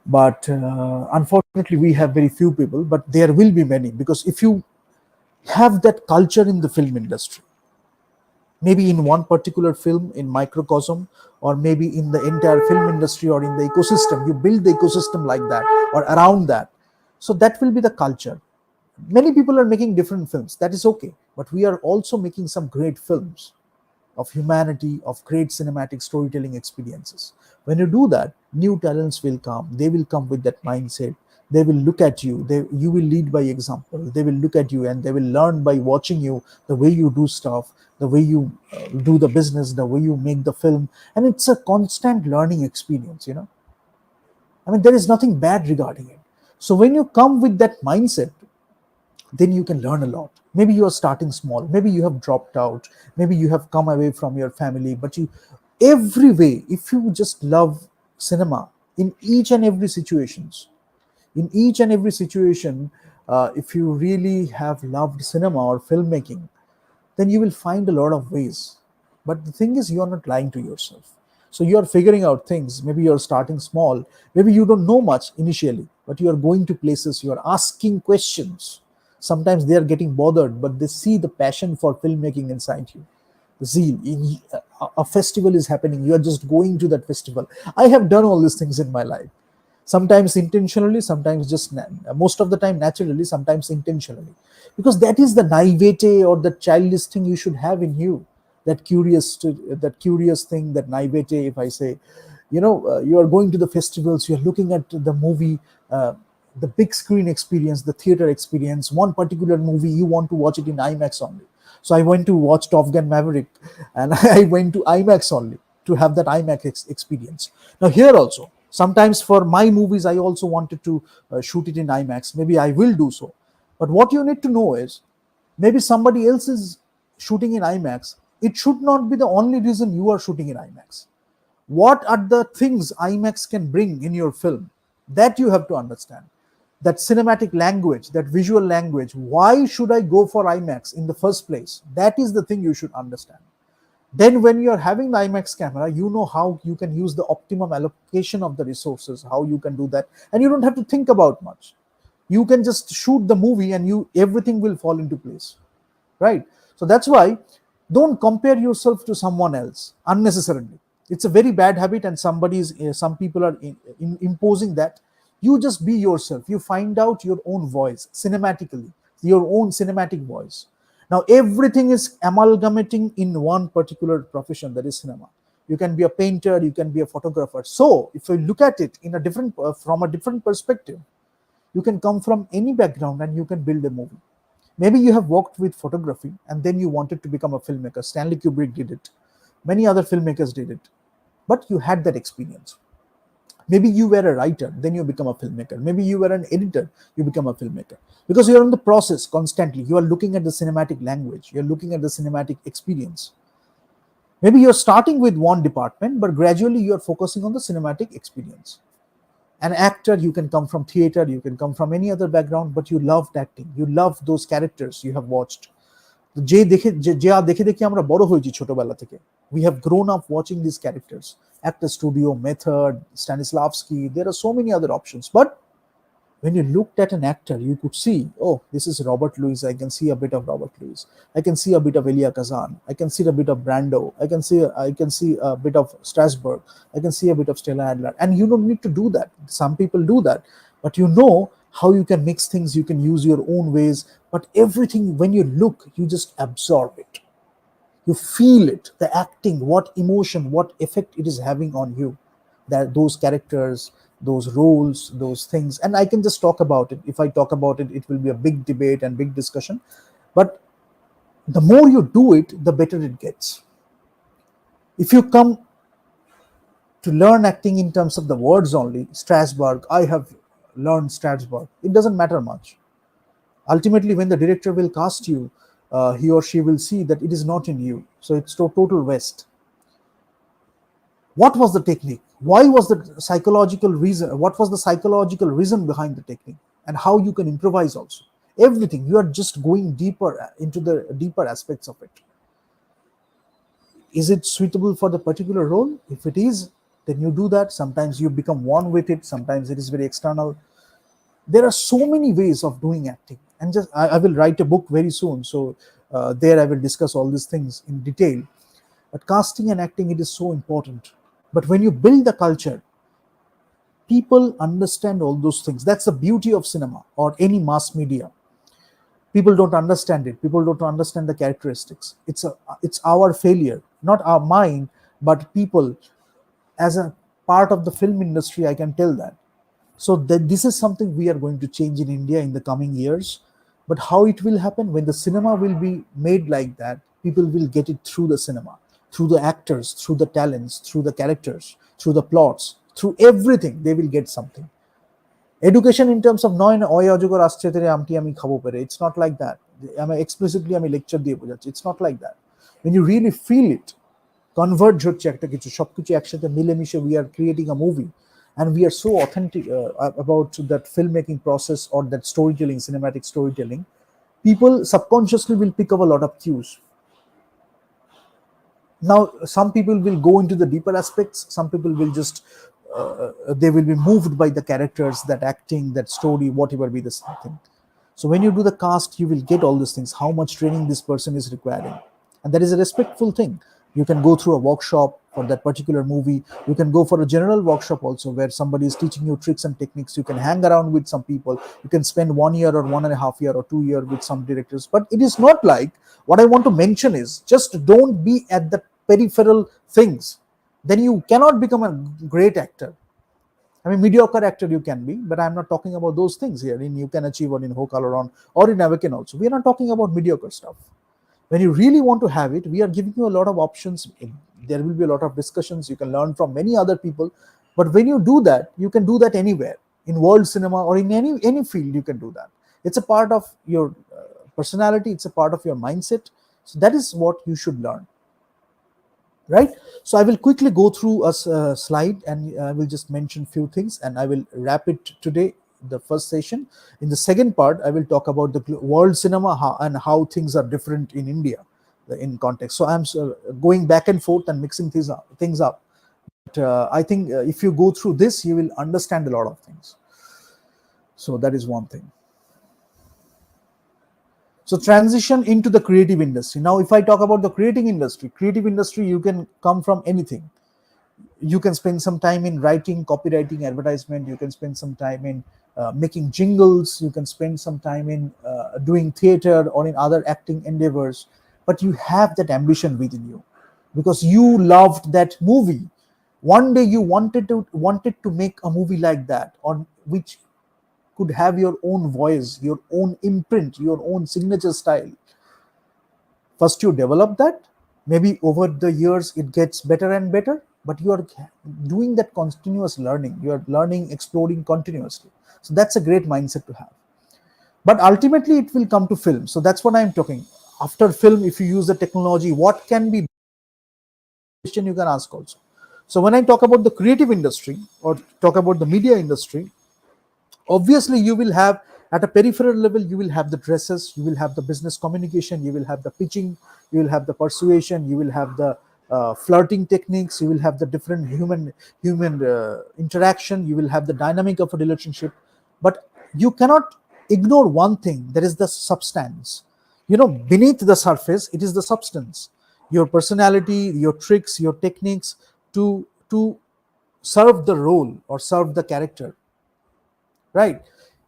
But unfortunately, we have very few people, but there will be many, because if you have that culture in the film industry, maybe in one particular film in microcosm, or maybe in the entire film industry, or in the ecosystem, you build the ecosystem like that or around that, so that will be the culture. Many people are making different films, that is okay, but we are also making some great films of humanity, of great cinematic storytelling experiences. When you do that, new talents will come. They will come with that mindset. They will look at you. You will lead by example. They will look at you and they will learn by watching you, the way you do stuff, the way you do the business, the way you make the film. And it's a constant learning experience, you know. I mean, there is nothing bad regarding it. So when you come with that mindset, then you can learn a lot. Maybe you are starting small, maybe you have dropped out, maybe you have come away from your family, but you, every way, if you just love cinema, in each and every situations, in each and every situation, if you really have loved cinema or filmmaking, then you will find a lot of ways. But the thing is, you are not lying to yourself. So you are figuring out things. Maybe you are starting small. Maybe you don't know much initially, but you are going to places, you are asking questions. Sometimes they are getting bothered, but they see the passion for filmmaking inside you. The zeal. A festival is happening. You are just going to that festival. I have done all these things in my life, sometimes intentionally, sometimes just most of the time naturally, sometimes intentionally, because that is the naivete or the childish thing you should have in you. That curious thing, that naivete, if I say, you are going to the festivals, you are looking at the movie, the big screen experience, the theater experience, one particular movie, you want to watch it in IMAX only. So I went to watch Top Gun Maverick, and I went to IMAX only to have that IMAX experience. Now here also, sometimes for my movies, I also wanted to shoot it in IMAX. Maybe I will do so. But what you need to know is, maybe somebody else is shooting in IMAX. It should not be the only reason you are shooting in IMAX. What are the things IMAX can bring in your film? That you have to understand. That cinematic language, that visual language. Why should I go for IMAX in the first place? That is the thing you should understand. Then when you're having the IMAX camera, you know how you can use the optimum allocation of the resources, how you can do that, and you don't have to think about much. You can just shoot the movie and you everything will fall into place, right? So that's why, don't compare yourself to someone else unnecessarily. It's a very bad habit, and some people are imposing that. You just be yourself. You find out your own voice cinematically, your own cinematic voice. Now everything is amalgamating in one particular profession, that is cinema. You can be a painter, you can be a photographer. So if you look at it in a different from a different perspective, you can come from any background and you can build a movie. Maybe you have worked with photography and then you wanted to become a filmmaker. Stanley Kubrick did it. Many other filmmakers did it. But you had that experience. Maybe you were a writer, then you become a filmmaker. Maybe you were an editor, you become a filmmaker. Because you're in the process constantly. You are looking at the cinematic language, you're looking at the cinematic experience. Maybe you're starting with one department, but gradually you're focusing on the cinematic experience. An actor, you can come from theater, you can come from any other background, but you loved acting, you loved those characters you have watched. যে দেখে যে দেখে দেখে আমরা বড় হয়েছি ছোটবেলা থেকে, we have grown up watching these characters. Actor Studio, Method, Stanislavski, there are so many other options. But when you looked at an actor, you could see, oh, this is Robert Louis. I can see a bit of Robert Louis. I can see a bit of Elia Kazan. I can see a bit of Brando. I can see a bit of Strasberg. I can see a bit of Stella Adler. And you don't need to do that. Some people do that, but you know how you can mix things. You can use your own ways. But everything, when you look, you just absorb it. You feel it, the acting, what emotion, what effect it is having on you, that those characters, those roles, those things. And I can just talk about it. If I talk about it, it will be a big debate and big discussion. But the more you do it, the better it gets. If you come to learn acting in terms of the words only, Strasbourg, I have learned Strasbourg, it doesn't matter much. Ultimately, when the director will cast you, he or she will see that it is not in you. So it's total waste. What was the technique? Why was the psychological reason? What was the psychological reason behind the technique? And how you can improvise also. Everything. You are just going deeper into the deeper aspects of it. Is it suitable for the particular role? If it is, then you do that. Sometimes you become one with it. Sometimes it is very external. There are so many ways of doing acting, and just I will write a book very soon, so there I will discuss all these things in detail. But casting and acting, it is so important. But when you build the culture, people understand all those things. That's the beauty of cinema or any mass media. People don't understand it. People don't understand the characteristics. It's our failure, not our mind, but people. As a part of the film industry, I can tell that. So that this is something we are going to change in India in the coming years. But how it will happen? When the cinema will be made like that, people will get it through the cinema, through the actors, through the talents, through the characters, through the plots, through everything. They will get something. Education in terms of নয় না ওই অজগর আসছে তেরে আমটি আমি খাবো পেরে, it's not like that. আমি explicitly আমি lecture দিয়ে বোঝাচ্ছি, it's not like that. When you really feel it, converge হচ্ছে একটা কিছু, সবকিছু একসাথে মিলেমিশে we are creating a movie, and we are so authentic about that filmmaking process or that storytelling, cinematic storytelling. People subconsciously will pick up a lot of cues. Now some people will go into the deeper aspects, some people will just they will be moved by the characters, that acting, that story, whatever be the thing. So when you do the cast, you will get all these things, how much training this person is requiring. And that is a respectful thing. You can go through a workshop for that particular movie. You can go for a general workshop also, where somebody is teaching you tricks and techniques. You can hang around with some people. You can spend 1 year or 1.5 year or 2 year with some directors. But it is not like, what I want to mention is, just don't be at the peripheral things. Then you cannot become a great actor. I mean, mediocre actor you can be, but I'm not talking about those things here in You Can Achieve or in Ho Caloron or in Awaken also. We are not talking about mediocre stuff. When you really want to have it, we are giving you a lot of options. There will be a lot of discussions. You can learn from many other people. But when you do that, you can do that anywhere. In world cinema or in any field, you can do that. It's a part of your personality. It's a part of your mindset. So that is what you should learn. Right. So I will quickly go through a slide, and I will just mention few things, and I will wrap it today, the first session. In the second part, I will talk about the world cinema, and how things are different in India in context. So I'm going back and forth and mixing things up. But I think if you go through this, you will understand a lot of things. So that is one thing. So transition into the creative industry. Now, if I talk about the creative industry, you can come from anything. You can spend some time in writing, copywriting, advertisement. You can spend some time in making jingles. You can spend some time in doing theater or in other acting endeavors. But you have that ambition within you, because you loved that movie. One day you wanted to make a movie like that, on which could have your own voice, your own imprint, your own signature style. First you develop that. Maybe over the years it gets better and better, but you are doing that continuous learning. You are learning, exploring continuously. So that's a great mindset to have. But ultimately it will come to film. So that's what I'm talking. After film, if you use the technology, what can be question you can ask also. So when I talk about the creative industry or talk about the media industry, obviously you will have, at a peripheral level, you will have the dresses, you will have the business communication, you will have the pitching, you will have the persuasion, you will have the flirting techniques, you will have the different human interaction, you will have the dynamic of a relationship. But you cannot ignore one thing, that is the substance. Beneath the surface, it is the substance, your personality, your tricks, your techniques, to serve the role or serve the character. Right.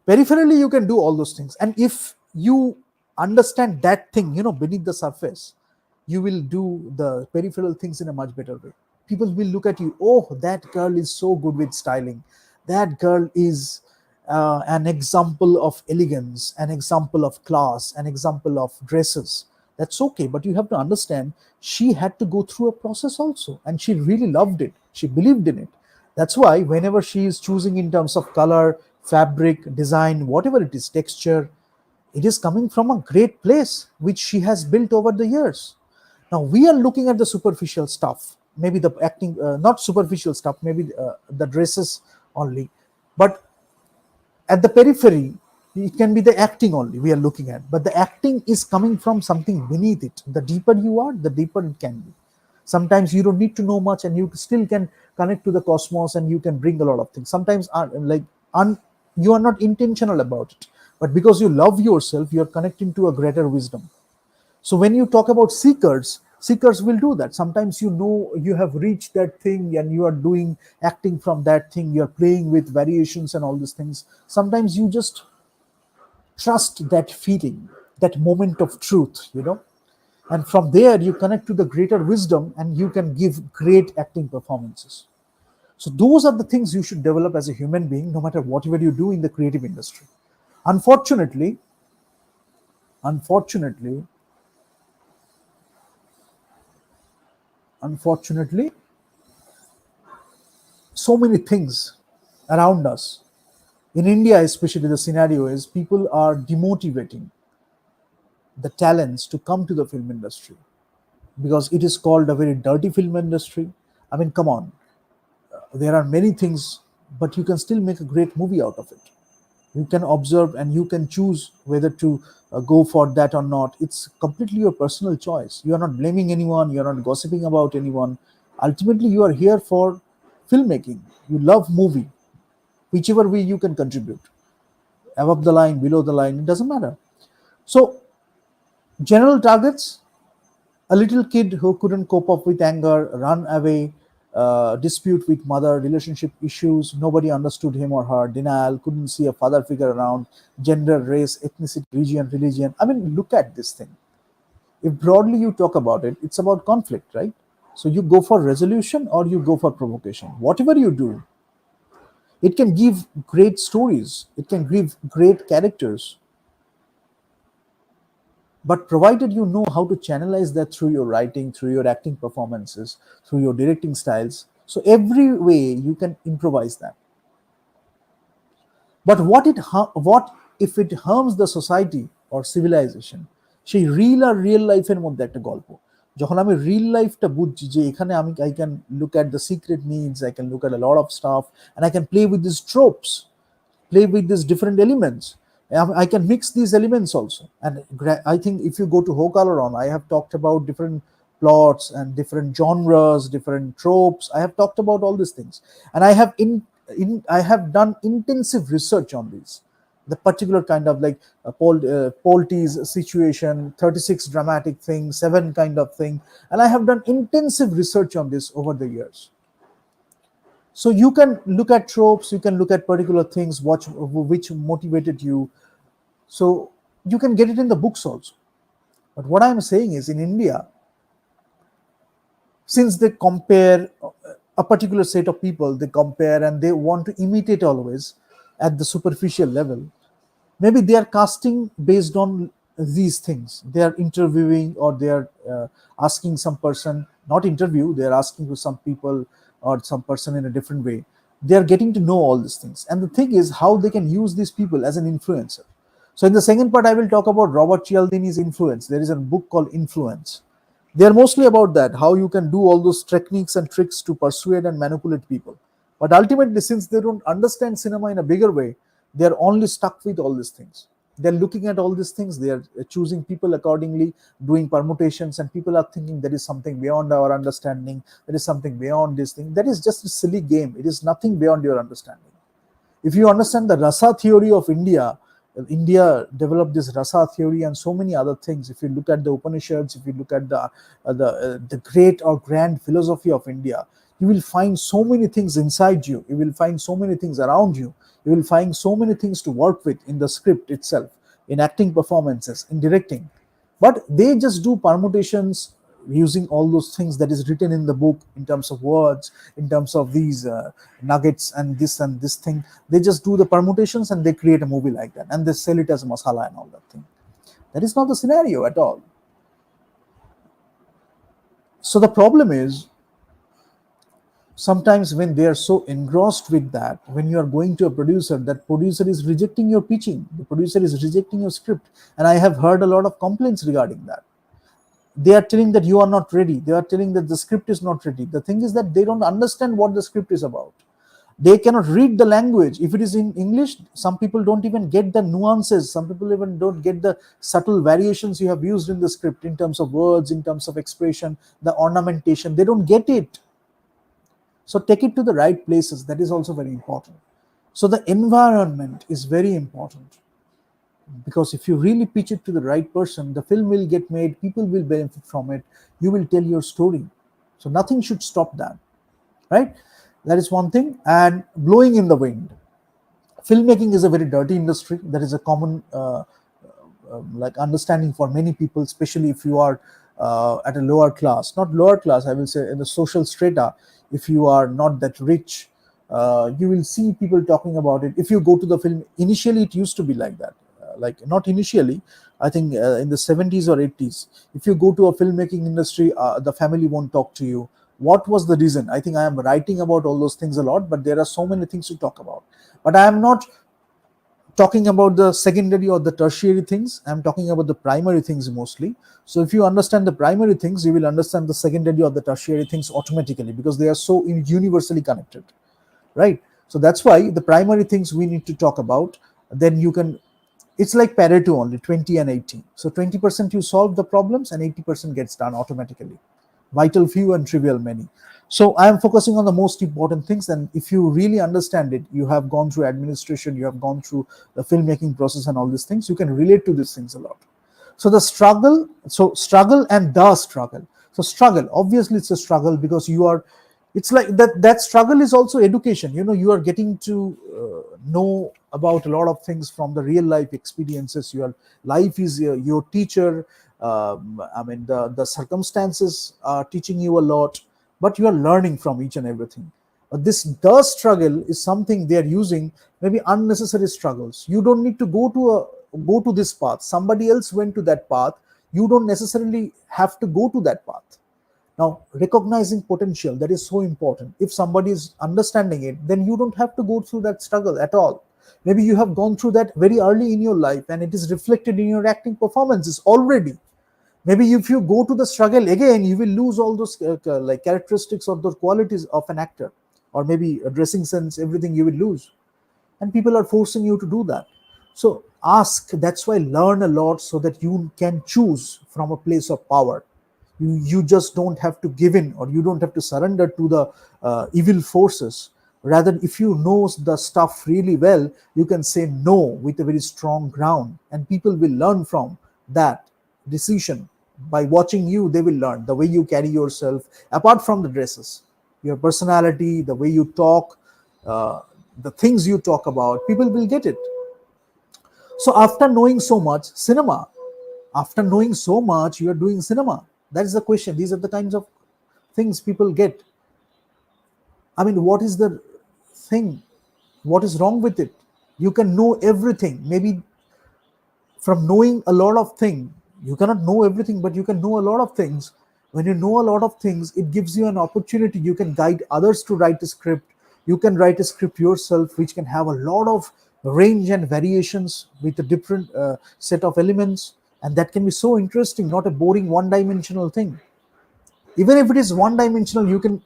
Peripherally you can do all those things, and if you understand that thing, beneath the surface, you will do the peripheral things in a much better way. People will look at you, oh, that girl is so good with styling, that girl is an example of elegance, an example of class, an example of dresses. That's okay, but you have to understand, she had to go through a process also, and she really loved it, she believed in it. That's why whenever she is choosing in terms of color, fabric, design, whatever it is, texture, it is coming from a great place which she has built over the years. Now we are looking at the superficial stuff. maybe the acting, not superficial stuff, maybe the dresses only, but at the periphery it can be the acting only we are looking at, but the acting is coming from something beneath it. The deeper you are, the deeper it can be. Sometimes you don't need to know much and you still can connect to the cosmos, and you can bring a lot of things. Sometimes you are not intentional about it, but because you love yourself, you are connecting to a greater wisdom. So when you talk about seekers, seekers will do that. Sometimes you know you have reached that thing and you are doing acting from that thing, you're playing with variations and all these things. Sometimes you just trust that feeling, that moment of truth, and from there you connect to the greater wisdom and you can give great acting performances. So those are the things you should develop as a human being, no matter whatever you do in the creative industry. Unfortunately, unfortunately, unfortunately, so many things around us. In India, especially, the scenario is people are demotivating the talents to come to the film industry because it is called a very dirty film industry. I mean, come on, there are many things, but you can still make a great movie out of it. You can observe and you can choose whether to go for that or not. It's completely your personal choice. You are not blaming anyone, you are not gossiping about anyone. Ultimately, you are here for filmmaking. You love movie, whichever way you can contribute, above the line, below the line, it doesn't matter. So, general targets: a little kid who couldn't cope up with anger, run away, dispute with mother, relationship issues, nobody understood him or her, denial, couldn't see a father figure around, gender, race, ethnicity, religion. I mean, look at this thing. If broadly you talk about it, it's about conflict, right? So you go for resolution or you go for provocation. Whatever you do, it can give great stories, it can give great characters, but provided you know how to channelize that through your writing, through your acting performances, through your directing styles, so every way you can improvise that. But what if it harms the society or civilization? সেই reel আর real লাইফের মধ্যে একটা গল্প। যখন আমি reel লাইফটা বুঝছি যে এখানে আমি I can look at the secret needs, I can look at a lot of stuff, and I can play with this tropes, play with these different elements. I can mix these elements also. And I think if you go to Hokalaron, I have talked about different plots and different genres, different tropes. I have talked about all these things. And I have done intensive research on these. The particular kind of like Polte's situation, 36 dramatic thing, 7 kind of thing. And I have done intensive research on this over the years. So you can look at tropes, you can look at particular things, watch which motivated you. So you can get it in the books also. But what I'm saying is, in India, since they compare a particular set of people, they compare and they want to imitate always at the superficial level. Maybe they are casting based on these things. They are interviewing or they are asking some person, not interview, they are asking to some people or some person in a different way. They are getting to know all these things. And the thing is how they can use these people as an influencer. So in the second part, I will talk about Robert Cialdini's influence. There is a book called Influence. They are mostly about that, how you can do all those techniques and tricks to persuade and manipulate people. But ultimately, since they don't understand cinema in a bigger way, they are only stuck with all these things. They're looking at all these things, they are choosing people accordingly, doing permutations, and people are thinking there is something beyond our understanding, there is something beyond this thing. That is just a silly game. It is nothing beyond your understanding. If you understand the rasa theory of India, India developed this rasa theory and so many other things. If you look at the Upanishads, if you look at the great or grand philosophy of India, you will find so many things inside you. You will find so many things around you. You will find so many things to work with in the script itself, in acting performances, in directing. But they just do permutations using all those things that is written in the book in terms of words, in terms of these nuggets and this thing. They just do the permutations and they create a movie like that and they sell it as a masala and all that thing. That is not the scenario at all. So the problem is, sometimes when they are so engrossed with that, when you are going to a producer, that producer is rejecting your pitching, the producer is rejecting your script. And I have heard a lot of complaints regarding that. They are telling that you are not ready, they are telling that the script is not ready. The thing is that they don't understand what the script is about. They cannot read the language. If it is in English, some people don't even get the nuances, some people even don't get the subtle variations you have used in the script, in terms of words, in terms of expression, the ornamentation, they don't get it. So take it to the right places, that is also very important. So the environment is very important, because if you really pitch it to the right person, the film will get made, people will benefit from it, you will tell your story. So nothing should stop that, right? That is one thing. And blowing in the wind, filmmaking is a very dirty industry. That is a common like understanding for many people, especially if you are at a lower class, not lower class, I will say in the social strata. If you are not that rich, you will see people talking about it. If you go to the film, initially it used to be like that, like not initially, I think in the 70s or 80s, if you go to a filmmaking industry, the family won't talk to you. What was the reason? I think I am writing about all those things a lot, but there are so many things to talk about. But I am not talking about the secondary or the tertiary things, I'm talking about the primary things mostly. So if you understand the primary things, you will understand the secondary or the tertiary things automatically, because they are so universally connected, right? So that's why the primary things we need to talk about. Then you can, it's like Pareto only, 20 and 80. So 20% you solve the problems and 80% gets done automatically. Vital few and trivial many. So I am focusing on the most important things, and if you really understand it, you have gone through administration, you have gone through the filmmaking process and all these things, you can relate to these things a lot. So the struggle, so struggle and the struggle. So struggle, obviously it's a struggle, because you are, it's like that struggle is also education. You know, you are getting to know about a lot of things from the real life experiences. Your life is your teacher. I mean, the circumstances are teaching you a lot, but you are learning from each and everything. But this the struggle is something they are using, maybe unnecessary struggles. You don't need to go to this path, somebody else went to that path. You don't necessarily have to go to that path. Now, recognizing potential, that is so important. If somebody is understanding it, then you don't have to go through that struggle at all. Maybe you have gone through that very early in your life, and it is reflected in your acting performances already. Maybe if you go to the struggle again, you will lose all those like characteristics or those qualities of an actor, or maybe a dressing sense, everything you will lose. And people are forcing you to do that. So ask, that's why learn a lot, so that you can choose from a place of power. You just don't have to give in, or you don't have to surrender to the evil forces. Rather, if you know the stuff really well, you can say no with a very strong ground, and people will learn from that decision. By watching you, they will learn the way you carry yourself, apart from the dresses, your personality, the way you talk, uh, the things you talk about, people will get it. So after knowing so much cinema, after knowing so much, you are doing cinema. That is the question. These are the kinds of things people get. I mean, what is the thing? What is wrong with it? You can know everything. Maybe from knowing a lot of things, you cannot know everything, but you can know a lot of things. When you know a lot of things, it gives you an opportunity. You can guide others to write a script. You can write a script yourself, which can have a lot of range and variations with a different set of elements, and that can be so interesting, not a boring one dimensional thing. Even if it is one dimensional, you can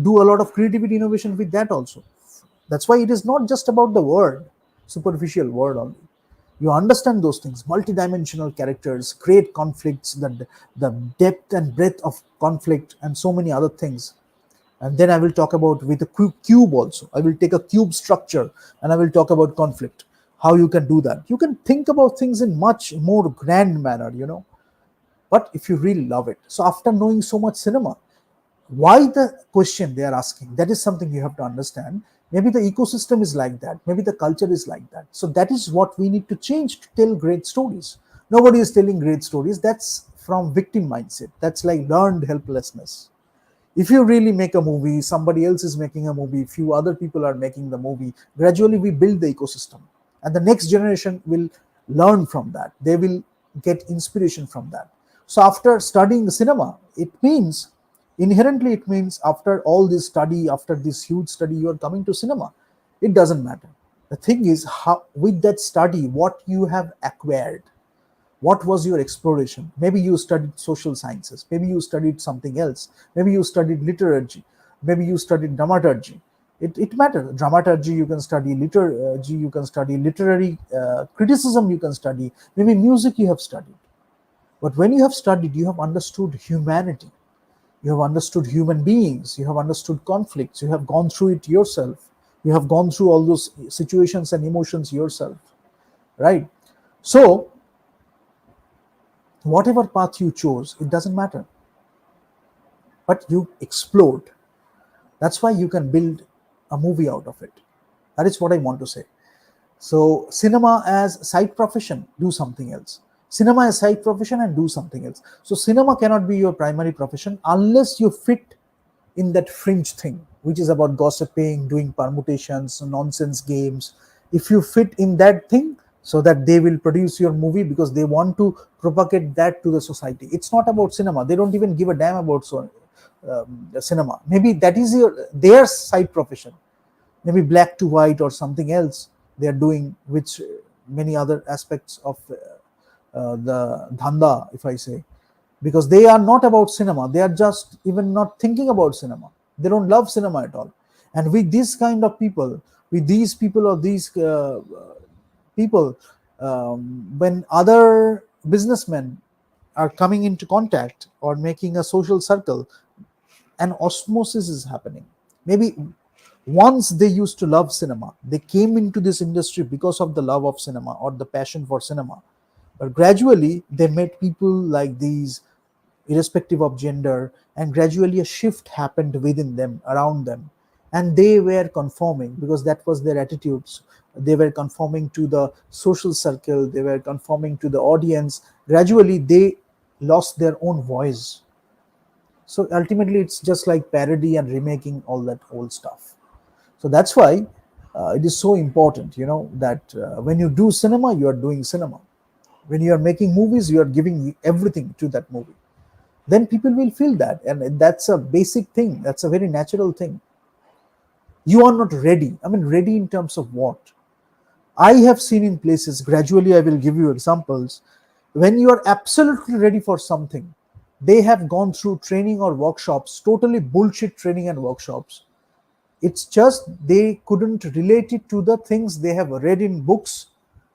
do a lot of creativity innovation with that also. That's why it is not just about the word, superficial word only. You understand those things, multidimensional characters, great conflicts, the depth and breadth of conflict, and so many other things. And then I will talk about with a cube also. I will take a cube structure and I will talk about conflict, how you can do that. You can think about things in much more grand manner, you know, but if you really love it. So after knowing so much cinema, why the question they are asking, that is something you have to understand. Maybe the ecosystem is like that, maybe the culture is like that. So that is what we need to change to tell great stories. Nobody is telling great stories. That's from victim mindset, that's like learned helplessness. If you really make a movie, somebody else is making a movie, few other people are making the movie, gradually we build the ecosystem, and the next generation will learn from that, they will get inspiration from that. So after studying cinema, it means, inherently it means, after all this study, after this huge study, you are coming to cinema. It doesn't matter. The thing is, how with that study, what you have acquired. What was your exploration? Maybe you studied social sciences, maybe you studied something else, maybe you studied liturgy, maybe you studied dramaturgy. It matters. Dramaturgy, you can study liturgy, you can study literary criticism, you can study maybe music you have studied. But when you have studied, you have understood humanity, you have understood human beings, you have understood conflicts, you have gone through it yourself, you have gone through all those situations and emotions yourself, right? So whatever path you chose, it doesn't matter, but you explored. That's why you can build a movie out of it. That is what I want to say. So cinema as side profession, do something else. Cinema as side profession and do something else. So cinema cannot be your primary profession unless you fit in that fringe thing, which is about gossiping, doing permutations, nonsense games. If you fit in that thing, so that they will produce your movie because they want to propagate that to the society. It's not about cinema. They don't even give a damn about the cinema. Maybe that is their side profession. Maybe black to white or something else they are doing, which many other aspects of the dhanda, if I say, because they are not about cinema. They are just even not thinking about cinema. They don't love cinema at all. And with this kind of people, with these people or these people, when other businessmen are coming into contact or making a social circle, an osmosis is happening. Maybe once they used to love cinema, they came into this industry because of the love of cinema or the passion for cinema. But gradually, they met people like these, irrespective of gender, and gradually a shift happened within them, around them. And they were conforming because that was their attitudes. They were conforming to the social circle, they were conforming to the audience. Gradually, they lost their own voice. So ultimately, it's just like parody and remaking all that old stuff. So that's why it is so important, that when you do cinema, you are doing cinema. When you are making movies, you are giving everything to that movie. Then people will feel that, and that's a basic thing. That's a very natural thing. You are not ready. I mean, ready in terms of what? I have seen in places, gradually, I will give you examples. When you are absolutely ready for something, they have gone through training or workshops, totally bullshit training and workshops. It's just they couldn't relate it to the things they have read in books,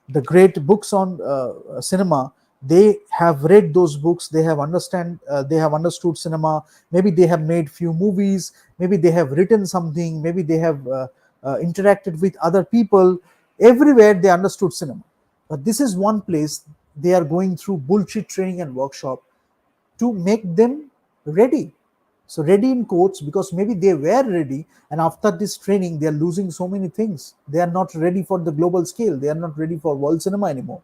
the great books on cinema. They have read those books. They have understand. They have understood cinema. Maybe they have made few movies. Maybe they have written something. Maybe they have interacted with other people. Everywhere they understood cinema. But this is one place they are going through bullshit training and workshop to make them ready. So ready in quotes, because maybe they were ready, and after this training they are losing so many things. They are not ready for the global scale, they are not ready for world cinema anymore.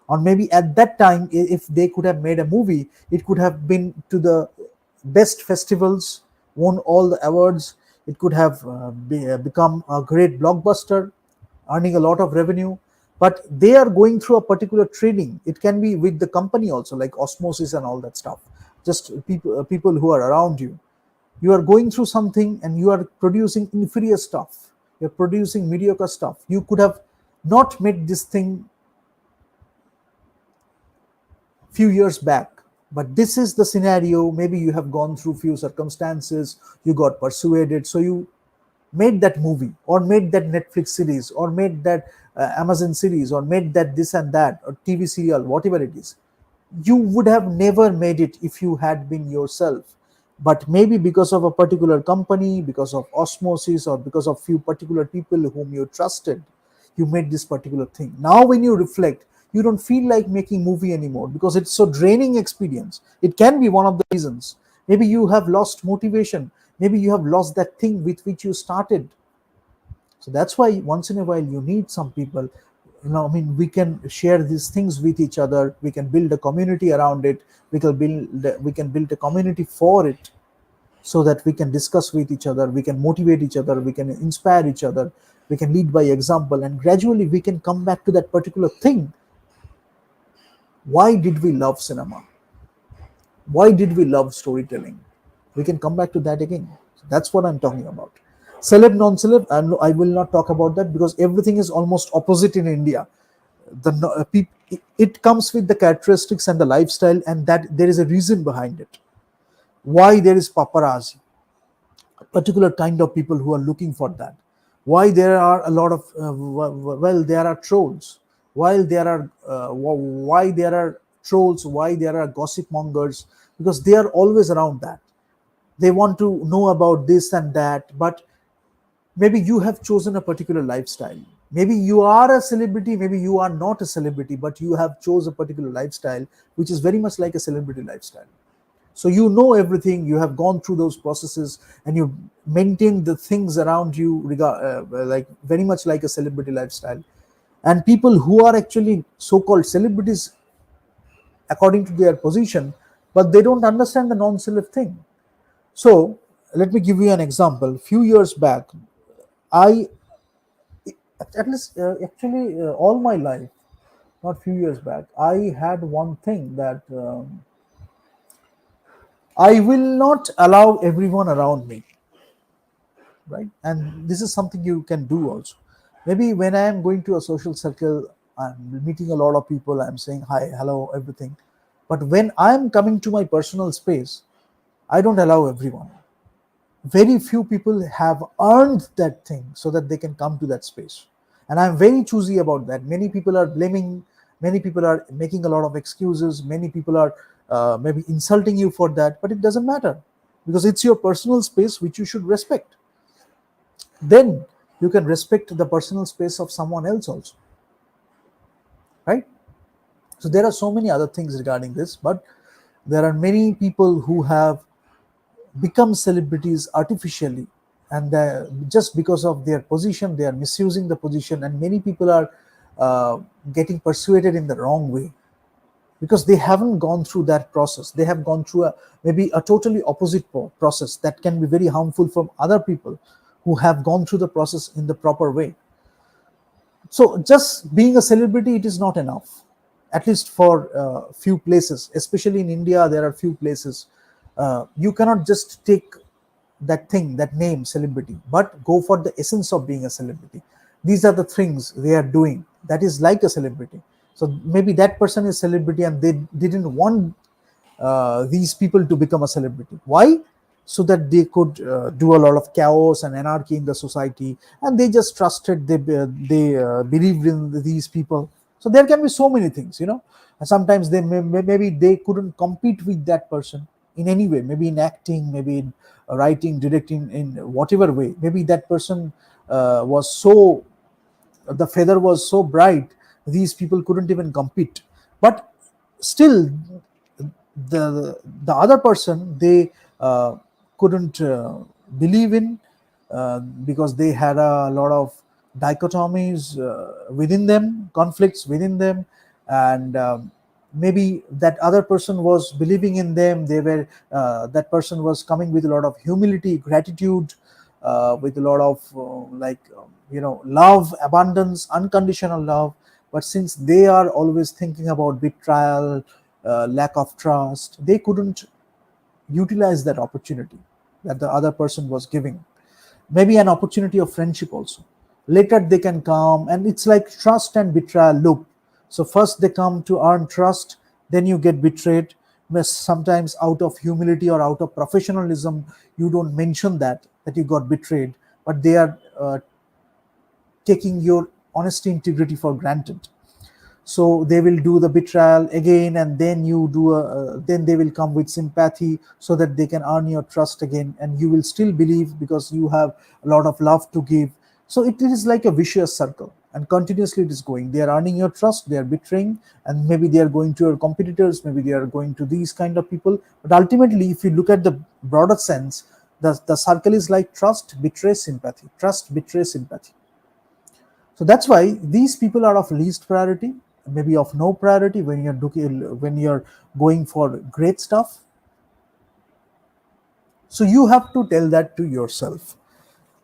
Or maybe at that time, if they could have made a movie, it could have been to the best festivals, won all the awards. It could have become a great blockbuster, earning a lot of revenue. But they are going through a particular training. It can be with the company also, like osmosis and all that stuff. Just people who are around you. You are going through something and you are producing inferior stuff. You're producing mediocre stuff. You could have not made this thing few years back, but this is the scenario. Maybe you have gone through few circumstances, you got persuaded, so you made that movie or made that Netflix series or made that Amazon series or made that this and that or TV serial, whatever it is. You would have never made it if you had been yourself. But maybe because of a particular company, because of osmosis, or because of few particular people whom you trusted, you made this particular thing. Now when you reflect, you don't feel like making movie anymore because it's so draining experience. It can be one of the reasons. Maybe you have lost motivation. Maybe you have lost that thing with which you started. So that's why once in a while you need some people. I mean, we can share these things with each other. We can build a community around it. We can build a community for it, so that we can discuss with each other. We can motivate each other. We can inspire each other. We can lead by example, and gradually we can come back to that particular thing. Why did we love cinema? Why did we love storytelling? We can come back to that again. So that's what I'm talking about. Celeb, non-celeb, I will not talk about that because everything is almost opposite in India. The it comes with the characteristics and the lifestyle, and that there is a reason behind it. Why there is paparazzi, particular kind of people who are looking for that. Why there are a lot of well, there are trolls. While there are why there are trolls, why there are gossip mongers, because they are always around that. They want to know about this and that. But maybe you have chosen a particular lifestyle. Maybe you are a celebrity, maybe you are not a celebrity, but you have chose a particular lifestyle which is very much like a celebrity lifestyle. So you know everything, you have gone through those processes, and you maintain the things around you like very much like a celebrity lifestyle. And people who are actually so-called celebrities according to their position, but they don't understand the non-celeb thing. So let me give you an example. Few years back, I at least actually all my life, not few years back, I had one thing that I will not allow everyone around me, right? And this is something you can do also. Maybe when I am going to a social circle, I'm meeting a lot of people, I'm saying hi, hello, everything. But when I'm coming to my personal space, I don't allow everyone. Very few people have earned that thing so that they can come to that space. And I'm very choosy about that. Many people are blaming, many people are making a lot of excuses, many people are maybe insulting you for that, but it doesn't matter, because it's your personal space which you should respect. Then you can respect the personal space of someone else also, right? So there are so many other things regarding this, but there are many people who have become celebrities artificially, and just because of their position they are misusing the position, and many people are getting persuaded in the wrong way, because they haven't gone through that process. They have gone through maybe a totally opposite process that can be very harmful from other people who have gone through the process in the proper way. So just being a celebrity, it is not enough. At least for few places, especially in India, there are few places. You cannot just take that thing, that name, celebrity, but go for the essence of being a celebrity. These are the things they are doing. That is like a celebrity. So maybe that person is celebrity, and they didn't want these people to become a celebrity. Why? So that they could do a lot of chaos and anarchy in the society, and they just trusted, they believed in these people. So there can be so many things, and sometimes maybe they couldn't compete with that person in any way, maybe in acting, maybe in writing, directing, in whatever way. Maybe that person was so the feather was so bright, these people couldn't even compete. But still, the other person, they couldn't believe in, because they had a lot of dichotomies within them, conflicts within them. And maybe that other person was believing in them. They were that person was coming with a lot of humility, gratitude, with a lot of love, abundance, unconditional love. But since they are always thinking about betrayal, lack of trust, they couldn't utilize that opportunity that the other person was giving. Maybe an opportunity of friendship also. Later they can come, and it's like trust and betrayal loop. So first they come to earn trust, then you get betrayed. Sometimes out of humility or out of professionalism, you don't mention that you got betrayed, but they are taking your honesty, integrity for granted. So they will do the betrayal again, and then then they will come with sympathy so that they can earn your trust again, and you will still believe because you have a lot of love to give. So it is like a vicious circle, and continuously it is going. They are earning your trust, they are betraying, and maybe they are going to your competitors, maybe they are going to these kind of people. But ultimately, if you look at the broader sense, the circle is like trust, betray, sympathy, trust, betray, sympathy. So that's why these people are of least priority, maybe of no priority when you're going for great stuff. So you have to tell that to yourself.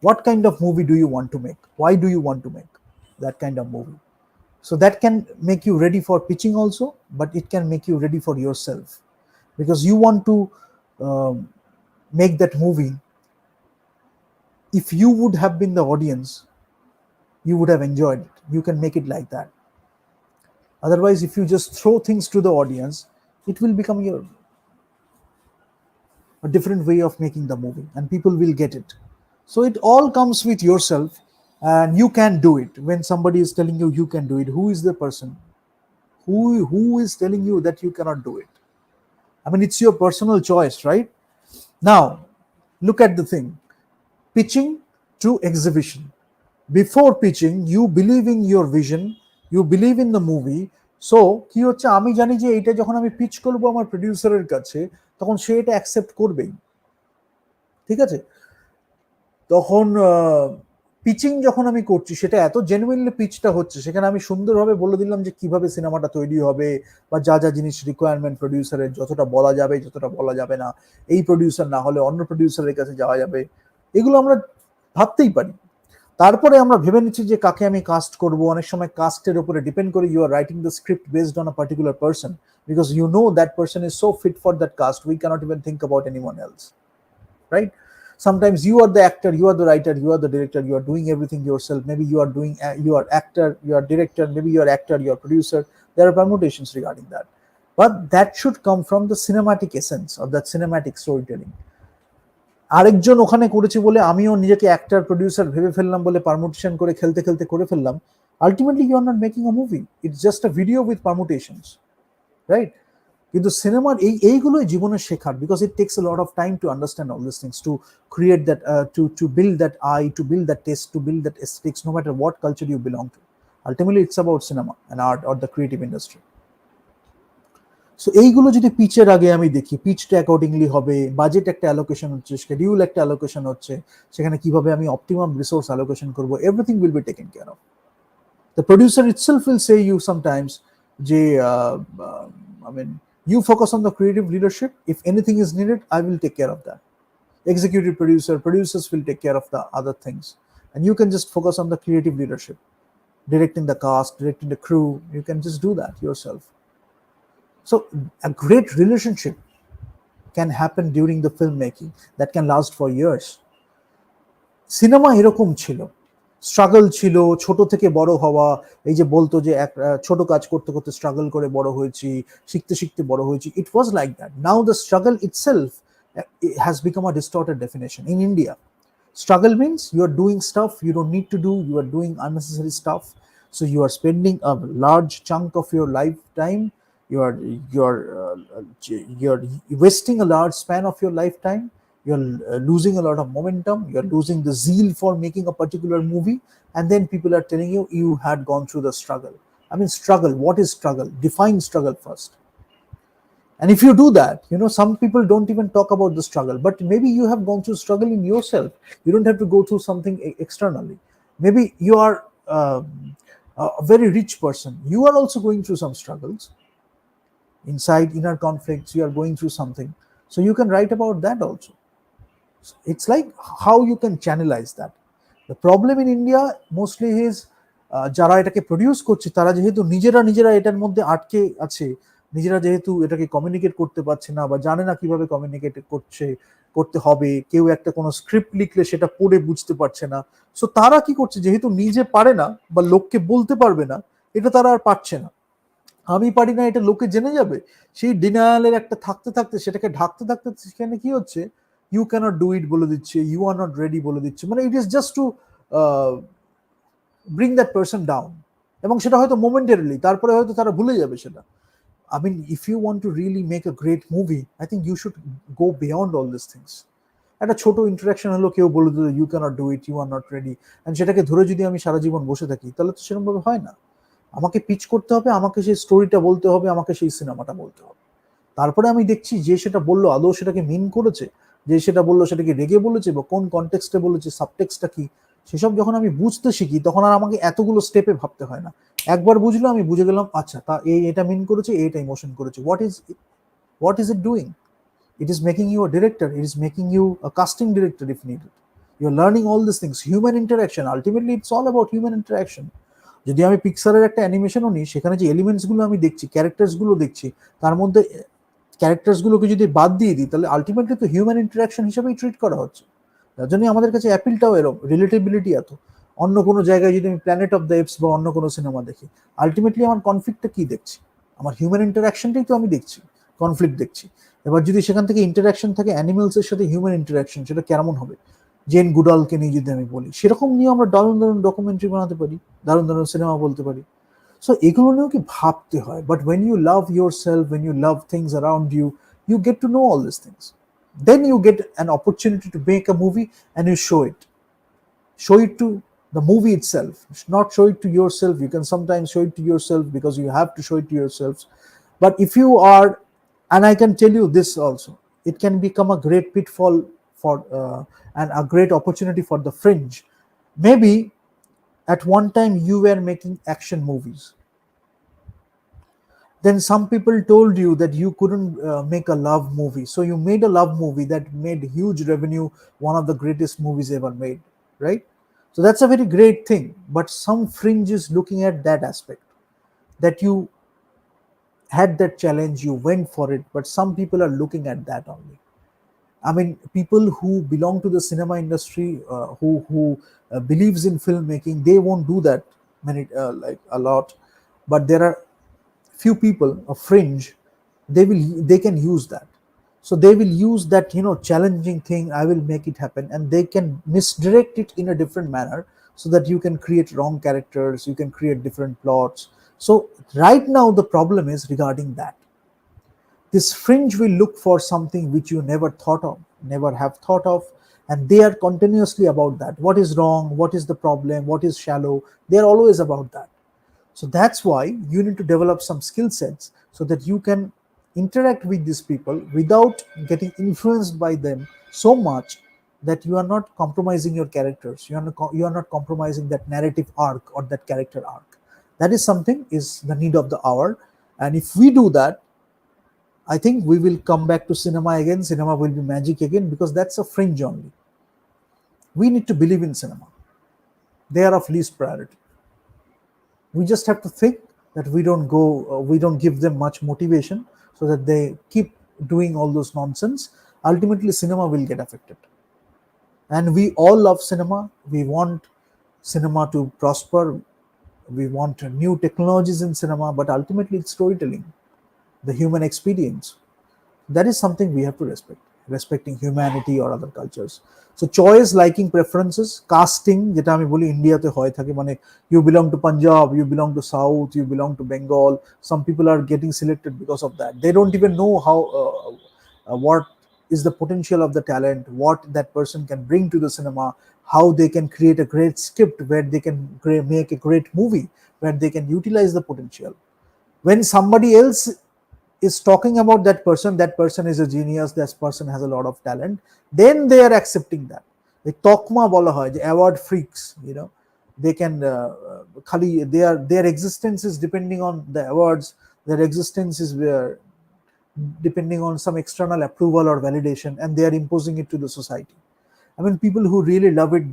What kind of movie do you want to make? Why do you want to make that kind of movie? So that can make you ready for pitching also, but it can make you ready for yourself, because you want to um, make that movie. If you would have been the audience, you would have enjoyed it. You can make it like that. Otherwise, if you just throw things to the audience, it will become your a different way of making the movie, and people will get it. So it all comes with yourself, and you can do it. When somebody is telling you you can do it, who is the person who is telling you that you cannot do it? I mean, it's your personal choice, right? Now, look at the thing: pitching to exhibition. Before pitching, you believe in your vision, you believe in the movie. So কি হচ্ছে, আমি জানি যে এটা যখন আমি pitch করবো আমার প্রডিউসারের কাছে, তখন সে এটা অ্যাকসেপ্ট করবেই। ঠিক আছে? তখন পিচিং যখন আমি করছি, সেটা এত জেনুইনলি পিচটা হচ্ছে, সেখানে আমি সুন্দরভাবে বলে দিলাম যে কিভাবে সিনেমাটা তৈরি হবে, বা যা যা জিনিস রিকোয়ারমেন্ট প্রডিউসারের, যতটা বলা যাবে, যতটা বলা যাবে না, এই প্রডিউসার না হলে অন্য প্রডিউসারের কাছে যাওয়া যাবে, এগুলো আমরা ভাবতেই পারি। তারপরে আমরা ভেবে নিচ্ছি যে কাকে আমি কাস্ট করব। অনেক সময় কাস্টের উপরে ডিপেন্ড করে you are writing the script based on a particular person, because you know that person is so fit for that cast, we can't even think about anyone else, right? Sometimes you are the actor, you are the writer, you are the director, you are doing everything yourself. Maybe you are doing, you are actor, you are director, maybe you are actor, you are producer. There are permutations regarding that, but that should come from the cinematic essence of that cinematic storytelling. আরেকজন ওখানে করেছে বলে আমিও নিজেকে actor producer ভেবে ফেললাম, বলে permutation করে খেলতে খেলতে করে ফেললাম। Ultimately you are not making a movie, it's just a video with permutations, right? কিন্তু সিনেমার এইগুলোই জীবনের শেখার, because it takes a lot of time to understand all this things, to create that, to build that eye, to build that taste, to build that aesthetics, no matter what culture you belong to. Ultimately it's about cinema and art or the creative industry. So এইগুলো যদি পিচের আগে আমি দেখি, পিচটা accordingly হবে, budget একটা allocation হচ্ছে, schedule একটা অ্যালোকেশন হচ্ছে, সেখানে কিভাবে আমি অপটিমাম রিসোর্স অ্যালোকেশন করবো, everything will be taken care of. The producer itself will say you sometimes, যে I mean, you focus on the creative leadership. If anything is needed, I will take care of that. Executive producer, producers will take care of the other things, and you can just focus on the creative leadership, directing the cast, directing the crew. You can just do that yourself. So a great relationship can happen during the filmmaking that can last for years. Cinema এরকম ছিল, struggle ছিল, ছোট থেকে বড় হওয়া। এই যে বলতো যে এক ছোট কাজ করতে করতে স্ট্রাগল করে বড় হয়েছি, শিখতে শিখতে বড় হয়েছি, it was like that. Now the struggle itself has become a distorted definition in India. Struggle means you are doing stuff you don't need to do, you are doing unnecessary stuff, so you are spending a large chunk of your lifetime, you are you're wasting a large span of your lifetime, you're losing a lot of momentum, you're losing the zeal for making a particular movie, and then people are telling you you had gone through the struggle. I mean, struggle, what is struggle? Define struggle first. And if you do that, some people don't even talk about the struggle, but maybe you have gone through struggle in yourself. You don't have to go through something externally. Maybe you are a very rich person. You are also going through some struggles inside, inner conflicts. You are going through something. So you can write about that also. It's like how you can channelize that. The problem in India mostly is যারা এটাকে produce করছে, তারা যেহেতু নিজেরা এটার মধ্যে আটকে আছে, নিজেরা যেহেতু এটাকে কমিউনিকেট করতে পারছে না, বা জানে না কিভাবে কমিউনিকেট করতে হবে, কেউ একটা কোনো স্ক্রিপ্ট লিখলে সেটা পড়ে বুঝতে পারছে না। সো তারা কি করছে, যেহেতু নিজে পারে না বা লোককে বলতে পারবে না, এটা তারা আর পারছে না। আমি পারি না এটা লোকে জেনে যাবে, সেই ডিনায়ালের একটা থাকতে থাকতে, সেটাকে ঢাকতে থাকতে, সেখানে কি হচ্ছে, ইউ ক্যানট ডু ইট বলে দিচ্ছে, ইউ আর নট রেডি বলে দিচ্ছে। মানে it is just to bring that person down, এবং সেটা হয়তো মোমেন্টারিলি, তারপরে হয়তো তারা ভুলে যাবে সেটা। I mean, if you want to really make a great movie, I think you should go beyond all these things. একটা ছোট ইন্টারাকশন হলো, কেউ বলে দিল you can't do it, you are not ready, and সেটাকে ধরে যদি আমি সারা জীবন বসে থাকি, তাহলে তো সেরকম ভাবে হয় না। আমাকে পিচ করতে হবে, আমাকে সেই স্টোরিটা বলতে হবে, আমাকে সেই সিনেমাটা বলতে হবে। তারপরে আমি দেখছি যে সেটা বললো আদৌ সেটাকে মিন করেছে, যে সেটা বললো সেটাকে রেগে বলেছে, বা কোন কনটেক্সটে বলেছে, সাবটেক্সটটা কি, সেসব যখন আমি বুঝতে শিখি, তখন আর আমাকে এতগুলো স্টেপে ভাবতে হয় না। একবার বুঝলো, আমি বুঝে গেলাম, আচ্ছা তা এটা মিন করেছে, এইটা ইমোশন করেছে। What is it doing? It is making you a director, it is making you a casting director if needed. You're learning all these things, human interaction. Ultimately it's all about human interaction. যদি আমি পিক্সারের একটা অ্যানিমেশনও নিই, সেখানে যে elements গুলো আমি দেখছি, characters গুলো দেখছি, তার মধ্যে ক্যারেক্টার্স গুলোকে যদি বাদ দিয়ে দিই, তাহলে আলটিমেটলি তো হিউম্যান ইন্টারাকশন হিসেবেই ট্রিট করা হচ্ছে। তার জন্য আমাদের কাছে অ্যাপিলটাও এরকম, রিলেটেবিলিটি এত। অন্য কোনো জায়গায় যদি আমি প্ল্যানেট অফ দ্য এপস বা অন্য কোনো সিনেমা দেখি, আলটিমেটলি আমার কনফ্লিক্টটা কি দেখছি? আমার হিউম্যান ইন্টারাকশনটাই তো আমি দেখছি, কনফ্লিক্ট দেখছি। এবার যদি সেখান থেকে ইন্টারাকশন থাকে অ্যানিমেলসের সাথে হিউম্যান ইন্টারাকশন, সেটা কেমন হবে? জেন গুডালকে নিয়ে যদি আমি বলি, সেরকম নিয়ে আমরা দারুণ দারুণ ডকুমেন্টারি বানাতে পারি, দারুণ দারুণ সিনেমা বলতে পারি। সো এগুলো নিয়েও কি ভাবতে হয়। But when you love yourself, when you love things around you, you get to know all these things. Then you get an opportunity to make a movie and you show it to the movie itself, not show it to yourself. You can sometimes show it to yourself because you have to show it to yourselves. But if you are, and I can tell you this also, it can become a great pitfall for and a great opportunity for the fringe. Maybe at one time you were making action movies, then some people told you that you couldn't make a love movie, so you made a love movie that made huge revenue, one of the greatest movies ever made, right? So that's a very great thing, but some fringe is looking at that aspect, that you had that challenge, you went for it, but some people are looking at that only. I mean, people who belong to the cinema industry, who believes in filmmaking, they won't do that many like a lot. But there are few people, a fringe, they can use that. So they will use that, challenging thing. I will make it happen, and they can misdirect it in a different manner, so that you can create wrong characters, you can create different plots. So right now the problem is regarding that. This fringe will look for something which you never thought of, never have thought of, and they are continuously about that. What is wrong? What is the problem? What is shallow? They are always about that. So that's why you need to develop some skill sets so that you can interact with these people without getting influenced by them so much that you are not compromising your characters. You are not compromising that narrative arc or that character arc. That is something is the need of the hour. And if we do that, I think we will come back to cinema again. Cinema will be magic again because that's a fringe only. We need to believe in cinema. They are of least priority. We just have to think that we don't give them much motivation so that they keep doing all those nonsense. Ultimately, cinema will get affected. And we all love cinema. We want cinema to prosper. We want new technologies in cinema, but ultimately, it's storytelling, the human experience. That is something we have to respect, respecting humanity or other cultures. So choice, liking, preferences, casting, যেটা আমি বলি ইন্ডিয়াতে হয় থাকে, মানে you belong to Punjab, you belong to South, you belong to Bengal. Some people are getting selected because of that. They don't even know how what is the potential of the talent, what that person can bring to the cinema, how they can create a great script where they can make a great movie, where they can utilize the potential. When somebody else is talking about that person is a genius, that person has a lot of talent, then they are accepting that. The tokma bola hoy, the award freaks, they can khali their existence is depending on the awards. Their existence is depending on some external approval or validation, and they are imposing it to the society. I mean, people who really love it,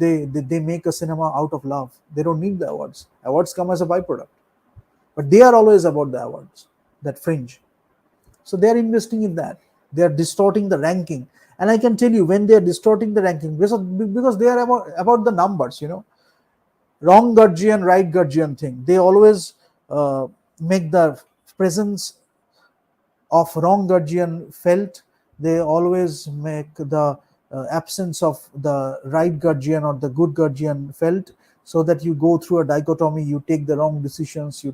they make a cinema out of love. They don't need the awards. Awards come as a byproduct, but they are always about the awards, that fringe. So they are investing in that. They are distorting the ranking. And I can tell you, when they are distorting the ranking, because they are about the numbers, wrong guardian, right guardian thing. They always make the presence of wrong guardian felt. They always make the absence of the right guardian or the good guardian felt, so that you go through a dichotomy, you take the wrong decisions, you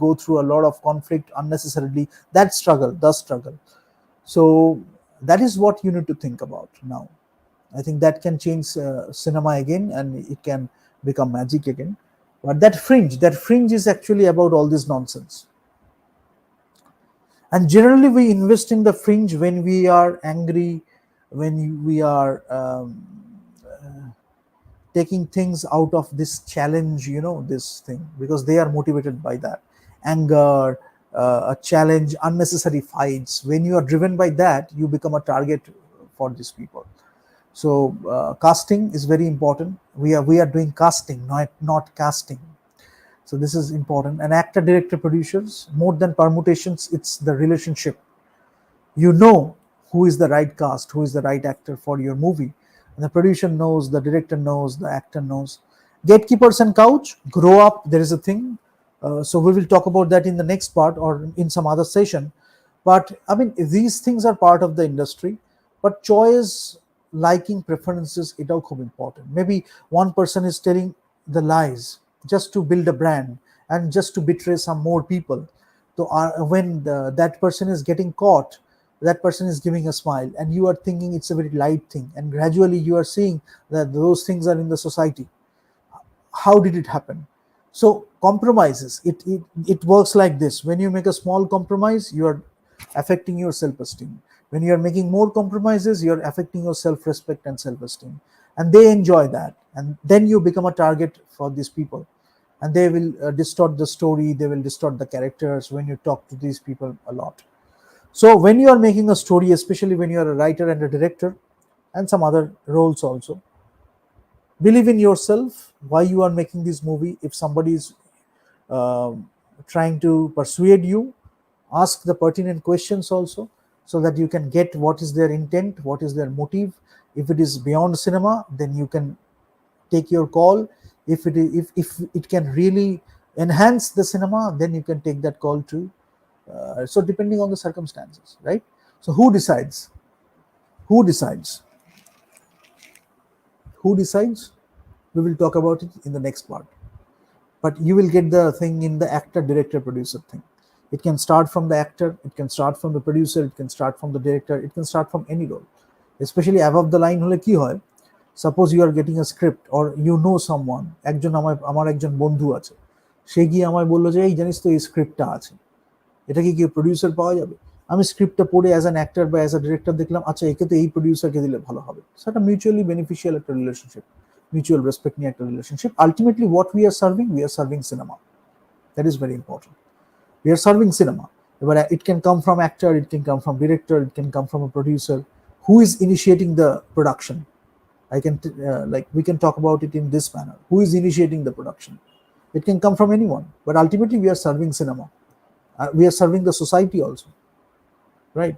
go through a lot of conflict unnecessarily. That struggle, the struggle. So that is what you need to think about now. I think that can change cinema again, and it can become magic again. But that fringe is actually about all this nonsense. And generally we invest in the fringe when we are angry, when we are taking things out of this challenge, this thing, because they are motivated by that anger, a challenge, unnecessary fights. When you are driven by that, you become a target for these people. So casting is very important. We are doing casting, not casting. So this is important. And actor, director, producers, more than permutations, it's the relationship. You know who is the right cast, who is the right actor for your movie. And the producer knows, the director knows, the actor knows. Gatekeepers and couch, grow up, there is a thing. So we will talk about that in the next part or in some other session. But I mean, these things are part of the industry. But choice, liking, preferences, it all খুব important. Maybe one person is telling the lies just to build a brand and just to betray some more people. So when that person is getting caught, that person is giving a smile, and you are thinking it's a very light thing, and gradually you are seeing that those things are in the society. How did it happen? So compromises, it works like this: when you make a small compromise, you are affecting your self-esteem. When you are making more compromises, you are affecting your self-respect and self-esteem, and they enjoy that, and then you become a target for these people, and they will distort the story, they will distort the characters when you talk to these people a lot. So when you are making a story, especially when you are a writer and a director and some other roles also, believe in yourself why you are making this movie. If somebody is um trying to persuade you, ask the pertinent questions also, so that you can get what is their intent, what is their motive. If it is beyond cinema, then you can take your call. If it can really enhance the cinema, then you can take that call too. So depending on the circumstances, right? So who decides who decides? We will talk about it in the next part. But you will get the thing in the actor, director, producer thing. It can start from the actor, it can start from the producer, it can start from the director, it can start from any role. Especially above the line হলে কি হয়, suppose you are getting a script or you know someone, একজন আমার একজন বন্ধু আছে, সে গিয়ে আমায় বললো যে এই জানিস তো এই স্ক্রিপ্টটা আছে, এটা কি কেউ প্রডিউসার পাওয়া যাবে? আমি স্ক্রিপ্টটা পড়ে অ্যাজ অ্যান অ্যাক্টর বা অ্যাজ আ ডিরেক্টর দেখলাম, আচ্ছা একে তো এই প্রডিউসারকে দিলে ভালো হবে। সো একটা মিউচুয়ালি বেনিফিশিয়াল একটা রিলেশনশিপ, মিউচুয়াল রেসপেক্ট নিয়ে একটা relationship. Ultimately what we are serving cinema, that is very important. We are serving cinema, but it can come from actor, it can come from director, it can come from a producer. Who is initiating the production? Like we can talk about it in this manner: who is initiating the production? It can come from anyone, but ultimately we are serving cinema. We are serving the society also, right?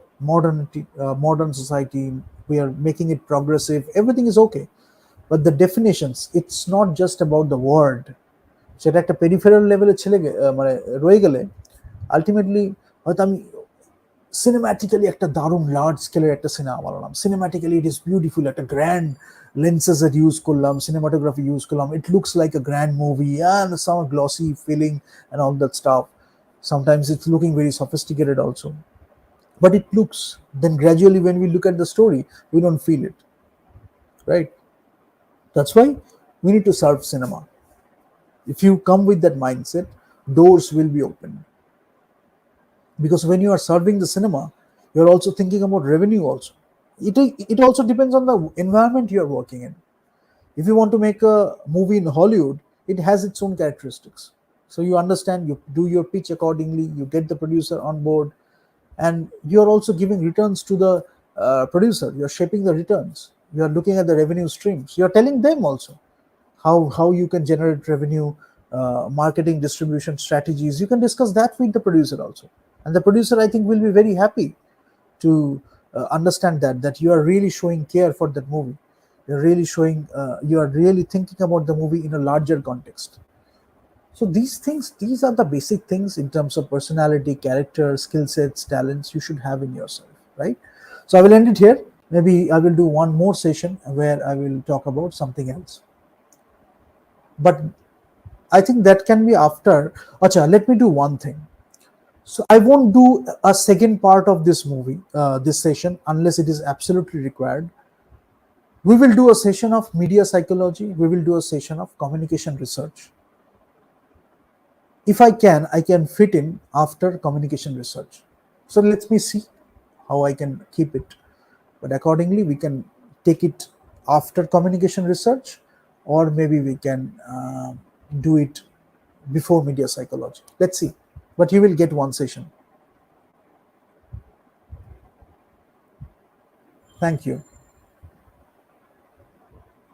Modern society, we are making it progressive, everything is okay. But the definitions, it's not just about the word. সেটা একটা peripheral লেভেলে মানে রয়ে গেলে ultimately হয়তো আমি সিনেম্যাটিক্যালি একটা দারুণ লার্জ স্কেলের একটা সিনেমা বানালাম, সিনেম্যাটিক্যালি ইট ইজ বিউটিফুল, একটা গ্র্যান্ড লেন্সেস এর ইউজ করলাম, সিনেমাটোগ্রাফি ইউজ করলাম, it looks like a grand movie and some glossy feeling and all that stuff. Sometimes it's looking very sophisticated also, but it looks, then gradually when we look at the story, we don't feel it, right? That's why we need to serve cinema. If you come with that mindset, doors will be opened. Because when you are serving the cinema, you're also thinking about revenue also. It also depends on the environment you're working in. If you want to make a movie in Hollywood, it has its own characteristics. So you understand, you do your pitch accordingly, you get the producer on board, and you're also giving returns to the producer. You're shaping the returns. You're looking at the revenue streams. You're telling them also how you can generate revenue, marketing, distribution strategies. You can discuss that with the producer also, and the producer, I think, will be very happy to understand that you are really showing care for that movie. You're really showing, you are really thinking about the movie in a larger context. So these things, these are the basic things in terms of personality, character, skill sets, talents you should have in yourself, right? So I will end it here. Maybe I will do one more session where I will talk about something else. But I think that can be after. Acha, let me do one thing. So I won't do a second part of this movie, this session, unless it is absolutely required. We will do a session of media psychology. We will do a session of communication research. If I can fit in after communication research. So let me see how I can keep it. But accordingly, we can take it after communication research, or maybe we can do it before media psychology. Let's see. But you will get one session. Thank you.